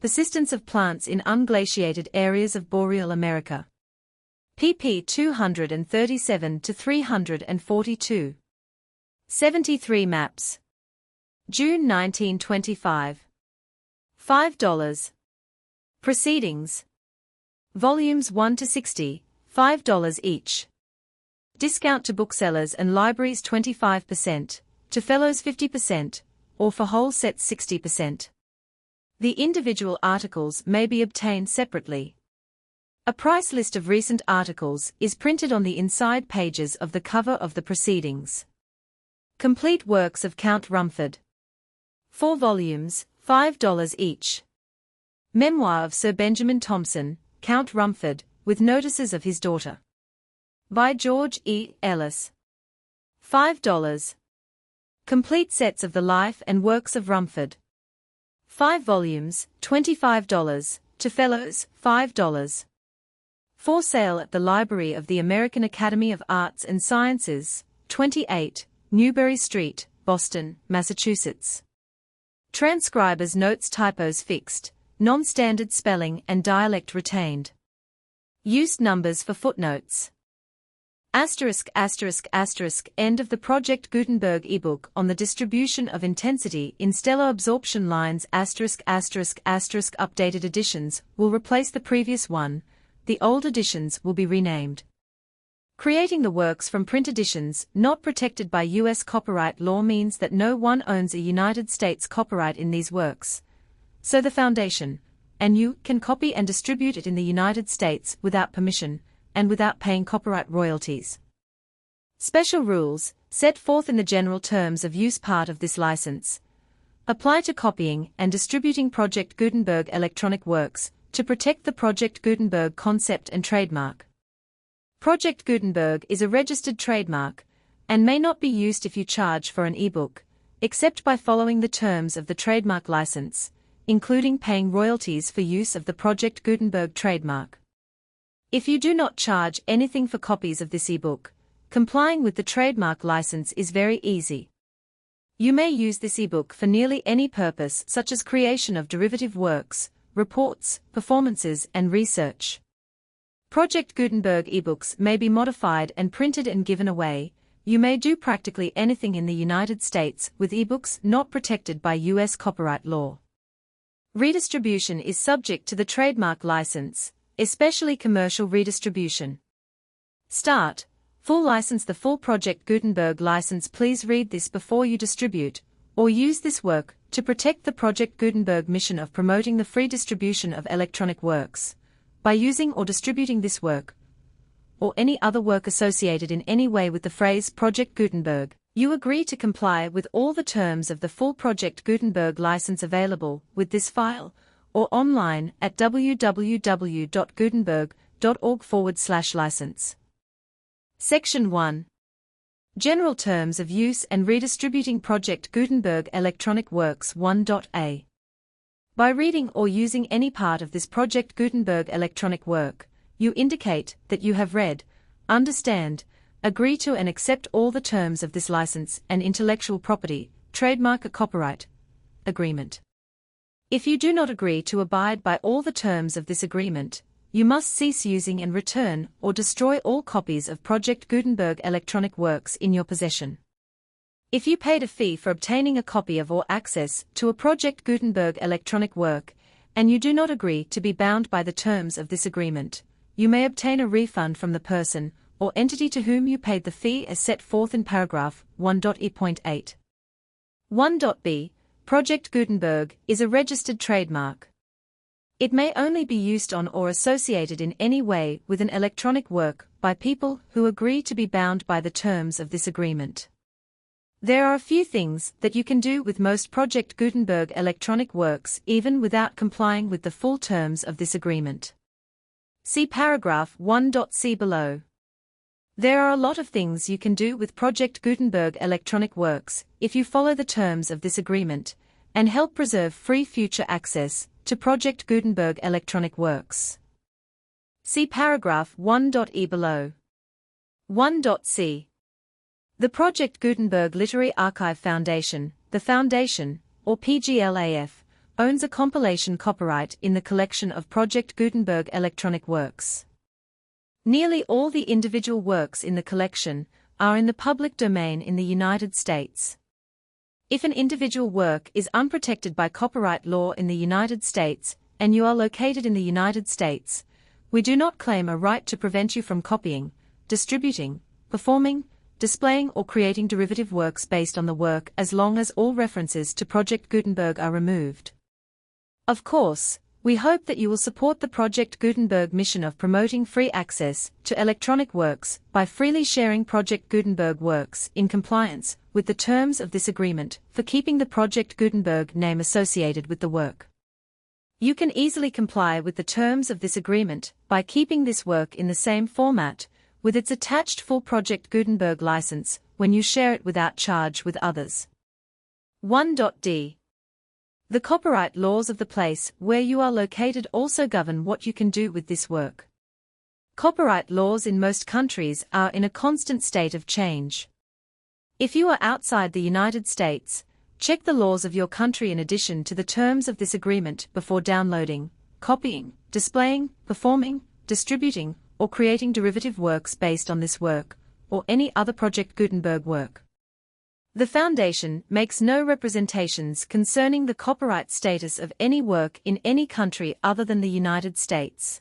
Persistence of plants in unglaciated areas of boreal America. pp. 237-342. 73 Maps. June 1925. $5. Proceedings. Volumes 1-60, $5 each. Discount to booksellers and libraries 25%, to fellows 50%, or for whole sets 60%. The individual articles may be obtained separately. A price list of recent articles is printed on the inside pages of the cover of the proceedings. Complete works of Count Rumford. 4 volumes, $5 each. Memoir of Sir Benjamin Thompson, Count Rumford, with notices of his daughter. By George E. Ellis. $5. Complete sets of the life and works of Rumford. 5 volumes, $25, to fellows, $5. For sale at the Library of the American Academy of Arts and Sciences, 28, Newbury Street, Boston, Massachusetts. Transcriber's notes: typos fixed, non-standard spelling and dialect retained. Used numbers for footnotes. Asterisk asterisk asterisk end of the Project Gutenberg ebook on the distribution of intensity in stellar absorption lines asterisk asterisk asterisk updated editions will replace the previous one, the old editions will be renamed. Creating the works from print editions not protected by U.S. copyright law means that no one owns a United States copyright in these works. So the Foundation, and you, can copy and distribute it in the United States without permission, and without paying copyright royalties. Special rules, set forth in the general terms of use part of this license, apply to copying and distributing Project Gutenberg electronic works, to protect the Project Gutenberg concept and trademark. Project Gutenberg is a registered trademark, and may not be used if you charge for an ebook, except by following the terms of the trademark license, including paying royalties for use of the Project Gutenberg trademark. If you do not charge anything for copies of this ebook, complying with the trademark license is very easy. You may use this ebook for nearly any purpose, such as creation of derivative works, reports, performances, and research. Project Gutenberg ebooks may be modified and printed and given away. You may do practically anything in the United States with ebooks not protected by U.S. copyright law. Redistribution is subject to the trademark license, especially commercial redistribution. Start. Full license. The full Project Gutenberg license. Please read this before you distribute or use this work to protect the Project Gutenberg mission of promoting the free distribution of electronic works. By using or distributing this work, or any other work associated in any way with the phrase Project Gutenberg, you agree to comply with all the terms of the full Project Gutenberg license available with this file, or online at www.gutenberg.org/license. Section 1. General Terms of Use and Redistributing Project Gutenberg Electronic Works 1.a. By reading or using any part of this Project Gutenberg electronic work, you indicate that you have read, understand, agree to and accept all the terms of this license and intellectual property, trademark or copyright agreement. If you do not agree to abide by all the terms of this agreement, you must cease using and return or destroy all copies of Project Gutenberg electronic works in your possession. If you paid a fee for obtaining a copy of or access to a Project Gutenberg electronic work, and you do not agree to be bound by the terms of this agreement, you may obtain a refund from the person or entity to whom you paid the fee as set forth in paragraph 1.e.8. 1.b. Project Gutenberg is a registered trademark. It may only be used on or associated in any way with an electronic work by people who agree to be bound by the terms of this agreement. There are a few things that you can do with most Project Gutenberg electronic works even without complying with the full terms of this agreement. See paragraph 1.c below. There are a lot of things you can do with Project Gutenberg electronic works if you follow the terms of this agreement and help preserve free future access to Project Gutenberg electronic works. See paragraph 1.e below. 1.c. The Project Gutenberg Literary Archive Foundation, the Foundation, or PGLAF, owns a compilation copyright in the collection of Project Gutenberg electronic works. Nearly all the individual works in the collection are in the public domain in the United States. If an individual work is unprotected by copyright law in the United States, and you are located in the United States, we do not claim a right to prevent you from copying, distributing, performing, displaying or creating derivative works based on the work as long as all references to Project Gutenberg are removed. Of course, we hope that you will support the Project Gutenberg mission of promoting free access to electronic works by freely sharing Project Gutenberg works in compliance with the terms of this agreement for keeping the Project Gutenberg name associated with the work. You can easily comply with the terms of this agreement by keeping this work in the same format with its attached full Project Gutenberg license when you share it without charge with others. 1.d. The copyright laws of the place where you are located also govern what you can do with this work. Copyright laws in most countries are in a constant state of change. If you are outside the United States, check the laws of your country in addition to the terms of this agreement before downloading, copying, displaying, performing, distributing, or creating derivative works based on this work, or any other Project Gutenberg work. The Foundation makes no representations concerning the copyright status of any work in any country other than the United States.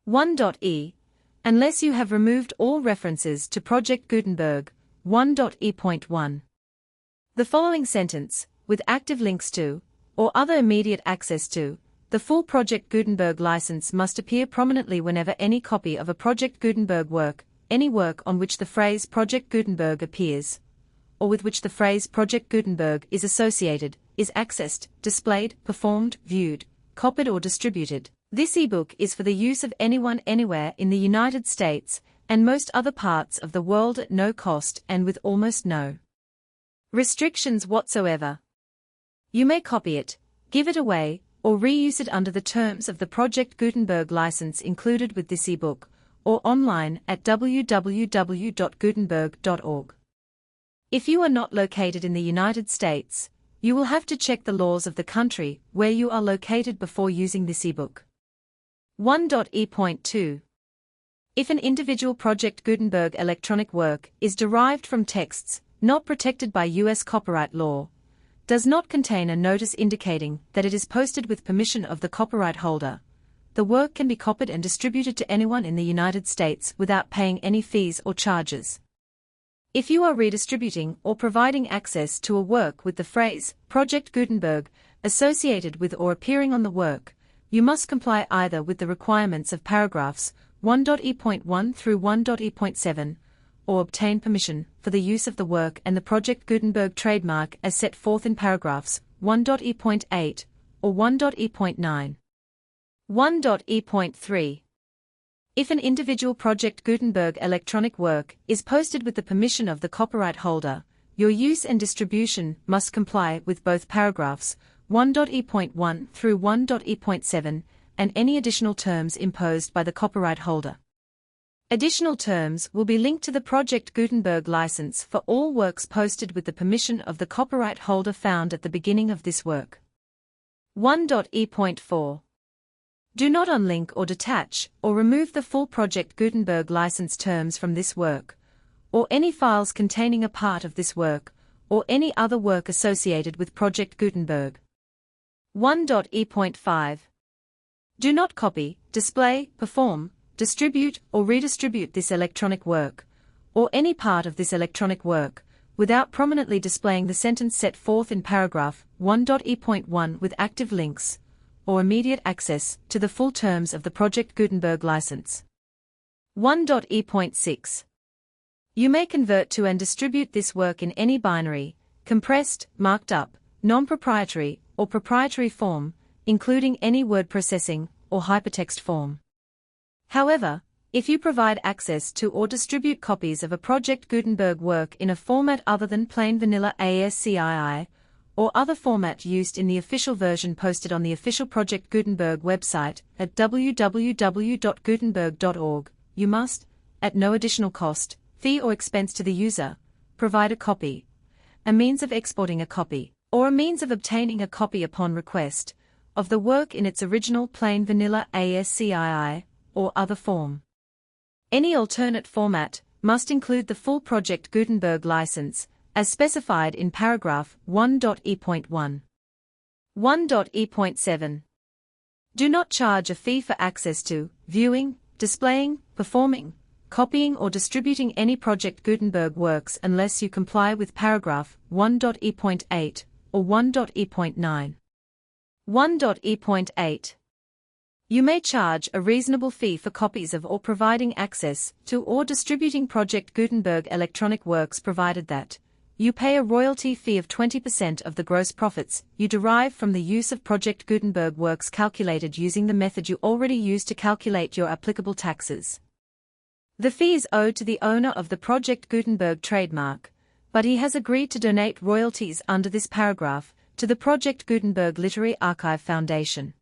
1.e. Unless you have removed all references to Project Gutenberg, 1.e.1. The following sentence, with active links to, or other immediate access to, the full Project Gutenberg license must appear prominently whenever any copy of a Project Gutenberg work, any work on which the phrase Project Gutenberg appears, or with which the phrase Project Gutenberg is associated, is accessed, displayed, performed, viewed, copied or distributed. This ebook is for the use of anyone anywhere in the United States and most other parts of the world at no cost and with almost no restrictions whatsoever. You may copy it, give it away, or reuse it under the terms of the Project Gutenberg license included with this ebook, or online at www.gutenberg.org. If you are not located in the United States, you will have to check the laws of the country where you are located before using this ebook. 1.e.2. If an individual Project Gutenberg electronic work is derived from texts not protected by U.S. copyright law, does not contain a notice indicating that it is posted with permission of the copyright holder, the work can be copied and distributed to anyone in the United States without paying any fees or charges. If you are redistributing or providing access to a work with the phrase Project Gutenberg associated with or appearing on the work, you must comply either with the requirements of paragraphs 1.e.1 through 1.e.7, or obtain permission for the use of the work and the Project Gutenberg trademark as set forth in paragraphs 1.e.8 or 1.e.9. 1.e.3. If an individual Project Gutenberg electronic work is posted with the permission of the copyright holder, your use and distribution must comply with both paragraphs 1.e.1 through 1.e.7 and any additional terms imposed by the copyright holder. Additional terms will be linked to the Project Gutenberg license for all works posted with the permission of the copyright holder found at the beginning of this work. 1.e.4. Do not unlink or detach or remove the full Project Gutenberg license terms from this work, or any files containing a part of this work, or any other work associated with Project Gutenberg. 1.e.5. Do not copy, display, perform, distribute or redistribute this electronic work, or any part of this electronic work, without prominently displaying the sentence set forth in paragraph 1.e.1 with active links, or immediate access to the full terms of the Project Gutenberg license. 1.e.6. You may convert to and distribute this work in any binary, compressed, marked up, non-proprietary, or proprietary form, including any word processing or hypertext form. However, if you provide access to or distribute copies of a Project Gutenberg work in a format other than plain vanilla ASCII, or other format used in the official version posted on the official Project Gutenberg website at www.gutenberg.org, you must, at no additional cost, fee or expense to the user, provide a copy, a means of exporting a copy, or a means of obtaining a copy upon request, of the work in its original plain vanilla ASCII, or other form. Any alternate format must include the full Project Gutenberg license, as specified in paragraph 1.e.1. 1.e.7. Do not charge a fee for access to, viewing, displaying, performing, copying or distributing any Project Gutenberg works unless you comply with paragraph 1.e.8 or 1.e.9. 1.e.8. You may charge a reasonable fee for copies of or providing access to or distributing Project Gutenberg electronic works provided that you pay a royalty fee of 20% of the gross profits you derive from the use of Project Gutenberg works calculated using the method you already use to calculate your applicable taxes. The fee is owed to the owner of the Project Gutenberg trademark, but he has agreed to donate royalties under this paragraph to the Project Gutenberg Literary Archive Foundation.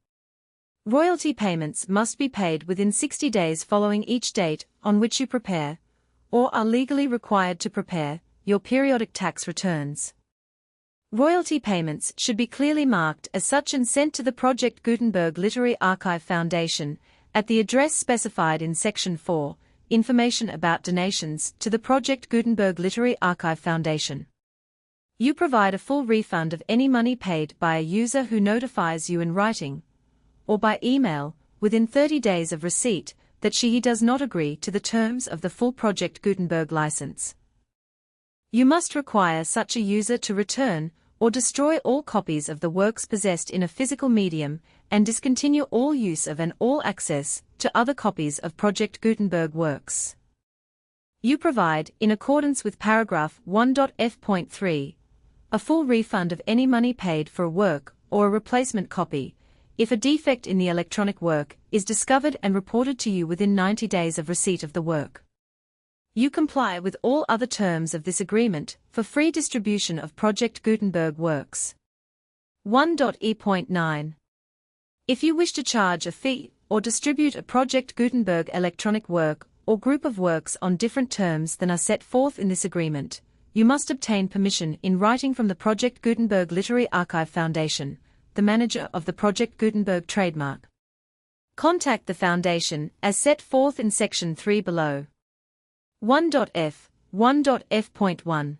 Royalty payments must be paid within 60 days following each date on which you prepare, or are legally required to prepare, your periodic tax returns. Royalty payments should be clearly marked as such and sent to the Project Gutenberg Literary Archive Foundation at the address specified in Section 4, Information about Donations to the Project Gutenberg Literary Archive Foundation. You provide a full refund of any money paid by a user who notifies you in writing or by email within 30 days of receipt that he does not agree to the terms of the full Project Gutenberg license. You must require such a user to return or destroy all copies of the works possessed in a physical medium and discontinue all use of and all access to other copies of Project Gutenberg works. You provide, in accordance with paragraph 1.f.3, a full refund of any money paid for a work or a replacement copy, if a defect in the electronic work is discovered and reported to you within 90 days of receipt of the work. You comply with all other terms of this agreement for free distribution of Project Gutenberg works. 1.e.9. If you wish to charge a fee or distribute a Project Gutenberg electronic work or group of works on different terms than are set forth in this agreement, you must obtain permission in writing from the Project Gutenberg Literary Archive Foundation, the manager of the Project Gutenberg trademark. Contact the Foundation as set forth in Section 3 below. 1.f. 1.f.1.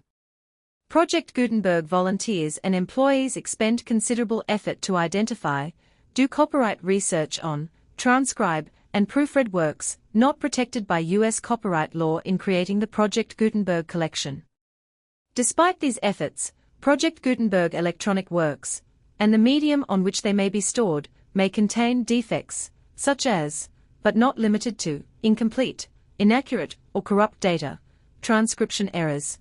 Project Gutenberg volunteers and employees expend considerable effort to identify, do copyright research on, transcribe, and proofread works not protected by U.S. copyright law in creating the Project Gutenberg collection. Despite these efforts, Project Gutenberg electronic works, and the medium on which they may be stored, may contain defects, such as, but not limited to, incomplete, inaccurate or corrupt data, transcription errors,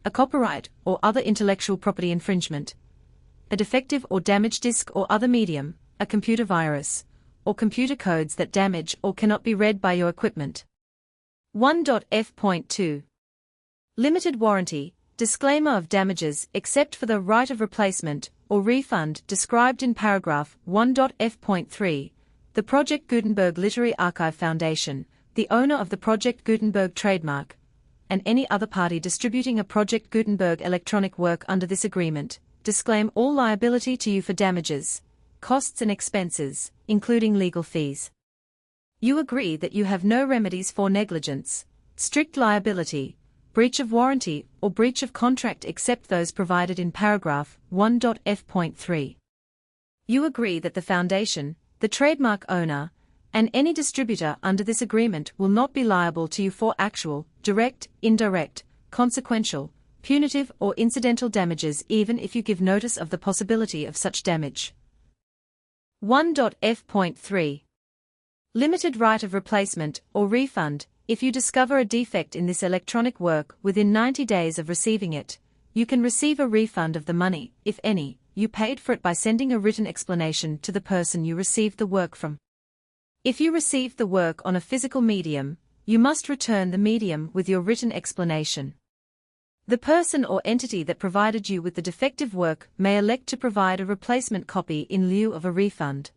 a copyright or other intellectual property infringement, a defective or damaged disk or other medium, a computer virus, or computer codes that damage or cannot be read by your equipment. 1.f.2. Limited warranty, disclaimer of damages except for the right of replacement or refund described in paragraph 1.f.3. The Project Gutenberg Literary Archive Foundation, the owner of the Project Gutenberg trademark, and any other party distributing a Project Gutenberg electronic work under this agreement, disclaim all liability to you for damages, costs and expenses, including legal fees. You agree that you have no remedies for negligence, strict liability, breach of warranty, or breach of contract except those provided in paragraph 1.f.3. You agree that the Foundation, the trademark owner, and any distributor under this agreement will not be liable to you for actual, direct, indirect, consequential, punitive or incidental damages even if you give notice of the possibility of such damage. 1.f.3. Limited right of replacement or refund. If you discover a defect in this electronic work within 90 days of receiving it, you can receive a refund of the money, if any, you paid for it by sending a written explanation to the person you received the work from. If you received the work on a physical medium, you must return the medium with your written explanation. The person or entity that provided you with the defective work may elect to provide a replacement copy in lieu of a refund.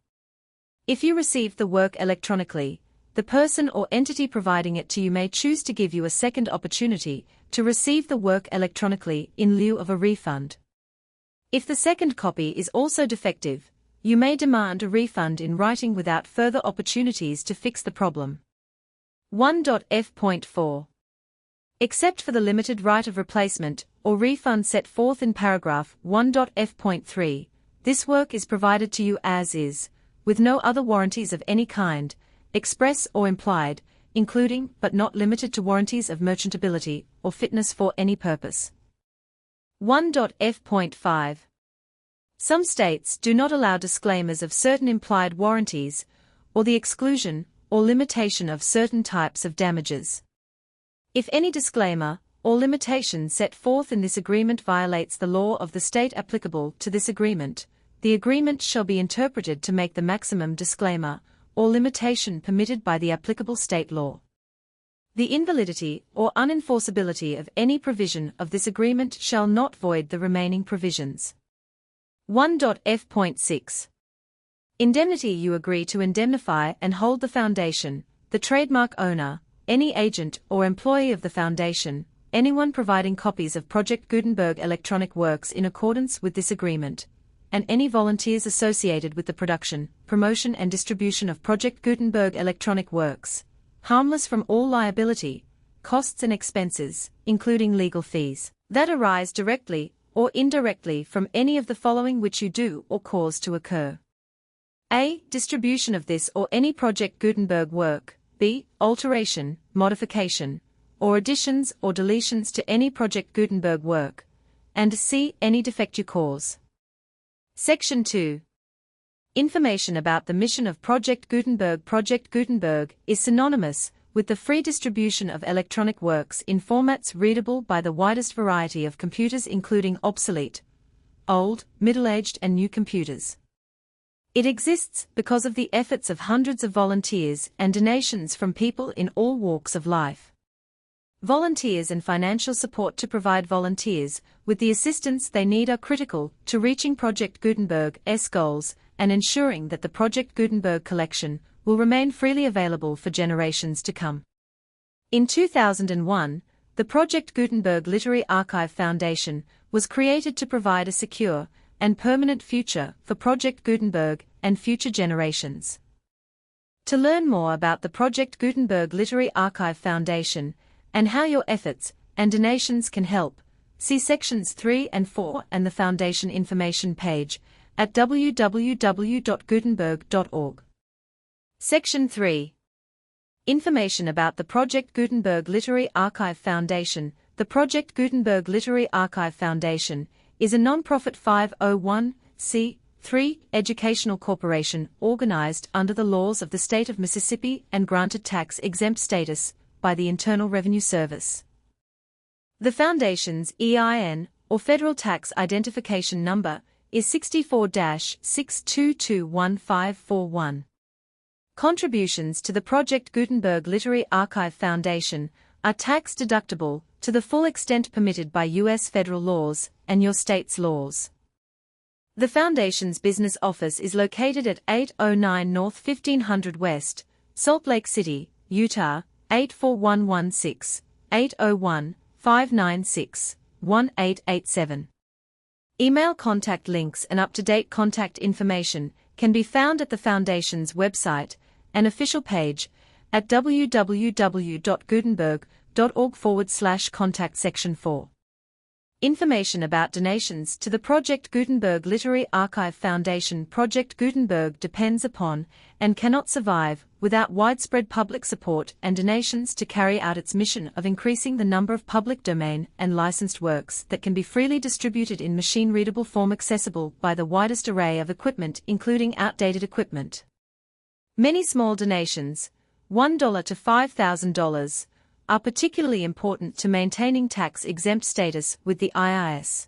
If you received the work electronically, the person or entity providing it to you may choose to give you a second opportunity to receive the work electronically in lieu of a refund. If the second copy is also defective, you may demand a refund in writing without further opportunities to fix the problem. 1.f.4. Except for the limited right of replacement or refund set forth in paragraph 1.f.3, this work is provided to you as is, with no other warranties of any kind, express or implied, including but not limited to warranties of merchantability or fitness for any purpose. 1.f.5 Some states do not allow disclaimers of certain implied warranties, or the exclusion or limitation of certain types of damages. If any disclaimer or limitation set forth in this agreement violates the law of the state applicable to this agreement, the agreement shall be interpreted to make the maximum disclaimer or limitation permitted by the applicable state law. The invalidity or unenforceability of any provision of this agreement shall not void the remaining provisions. 1.f.6 Indemnity. You agree to indemnify and hold the foundation, the trademark owner, any agent or employee of the foundation, anyone providing copies of Project Gutenberg electronic works in accordance with this agreement, and any volunteers associated with the production, promotion and distribution of Project Gutenberg electronic works, harmless from all liability, costs and expenses, including legal fees, that arise directly or indirectly from any of the following which you do or cause to occur. A. Distribution of this or any Project Gutenberg work. B. Alteration, modification, or additions or deletions to any Project Gutenberg work. And C. Any defect you cause. Section 2. Information about the mission of Project Gutenberg. Project Gutenberg is synonymous with the free distribution of electronic works in formats readable by the widest variety of computers, including obsolete, old, middle-aged and new computers. It exists because of the efforts of hundreds of volunteers and donations from people in all walks of life. Volunteers and financial support to provide volunteers with the assistance they need are critical to reaching Project Gutenberg's goals and ensuring that the Project Gutenberg collection will remain freely available for generations to come. In 2001, the Project Gutenberg Literary Archive Foundation was created to provide a secure and permanent future for Project Gutenberg and future generations. To learn more about the Project Gutenberg Literary Archive Foundation and how your efforts and donations can help, see sections 3 and 4 and the Foundation information page at www.gutenberg.org. Section 3. Information about the Project Gutenberg Literary Archive Foundation. The Project Gutenberg Literary Archive Foundation is a non-profit 501(c)(3) educational corporation organized under the laws of the state of Mississippi and granted tax-exempt status by the Internal Revenue Service. The Foundation's EIN, or Federal Tax Identification Number, is 64-6221541. Contributions to the Project Gutenberg Literary Archive Foundation are tax-deductible to the full extent permitted by U.S. federal laws and your state's laws. The Foundation's business office is located at 809 North 1500 West, Salt Lake City, Utah, 84116, 801-596-1887. Email contact links and up-to-date contact information can be found at the Foundation's website and official page at www.gutenberg.org/contact section 4. Information about donations to the Project Gutenberg Literary Archive Foundation. Project Gutenberg depends upon and cannot survive without widespread public support and donations to carry out its mission of increasing the number of public domain and licensed works that can be freely distributed in machine-readable form accessible by the widest array of equipment, including outdated equipment. Many small donations, $1 to $5,000, are particularly important to maintaining tax-exempt status with the IRS.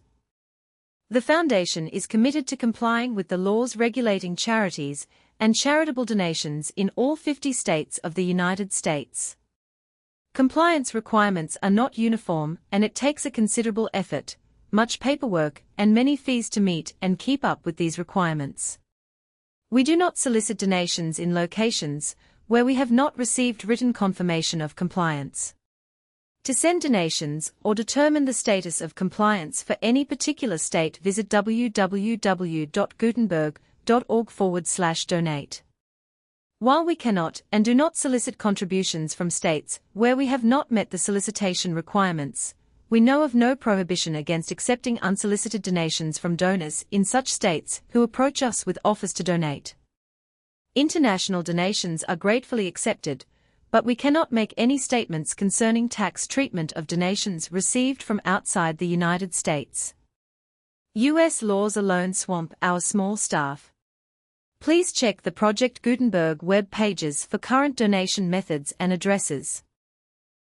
The Foundation is committed to complying with the laws regulating charities and charitable donations in all 50 states of the United States. Compliance requirements are not uniform, and it takes a considerable effort, much paperwork, and many fees to meet and keep up with these requirements. We do not solicit donations in locations where we have not received written confirmation of compliance. To send donations or determine the status of compliance for any particular state, visit www.gutenberg.org/donate. While we cannot and do not solicit contributions from states where we have not met the solicitation requirements, we know of no prohibition against accepting unsolicited donations from donors in such states who approach us with offers to donate. International donations are gratefully accepted, but we cannot make any statements concerning tax treatment of donations received from outside the United States. U.S. laws alone swamp our small staff. Please check the Project Gutenberg web pages for current donation methods and addresses.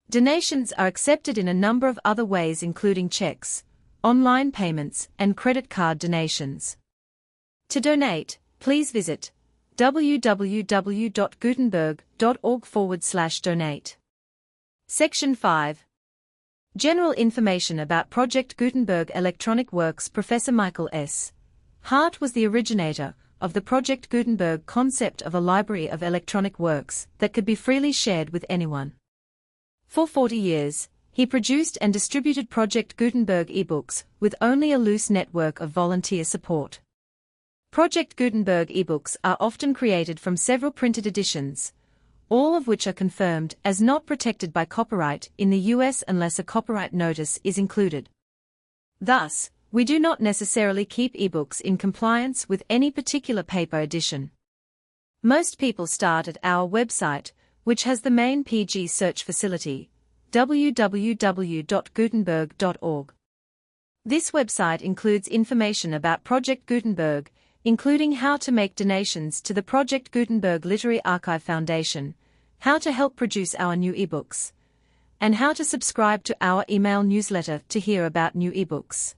Donations are accepted in a number of other ways, including checks, online payments, and credit card donations. To donate, please visit www.gutenberg.org/donate. Section 5. General information about Project Gutenberg Electronic Works. Professor Michael S. Hart was the originator of the Project Gutenberg concept of a library of electronic works that could be freely shared with anyone. For 40 years, he produced and distributed Project Gutenberg ebooks with only a loose network of volunteer support. Project Gutenberg ebooks are often created from several printed editions, all of which are confirmed as not protected by copyright in the US unless a copyright notice is included. Thus, we do not necessarily keep ebooks in compliance with any particular paper edition. Most people start at our website, which has the main PG search facility, www.gutenberg.org. This website includes information about Project Gutenberg, including how to make donations to the Project Gutenberg Literary Archive Foundation, how to help produce our new ebooks, and how to subscribe to our email newsletter to hear about new ebooks.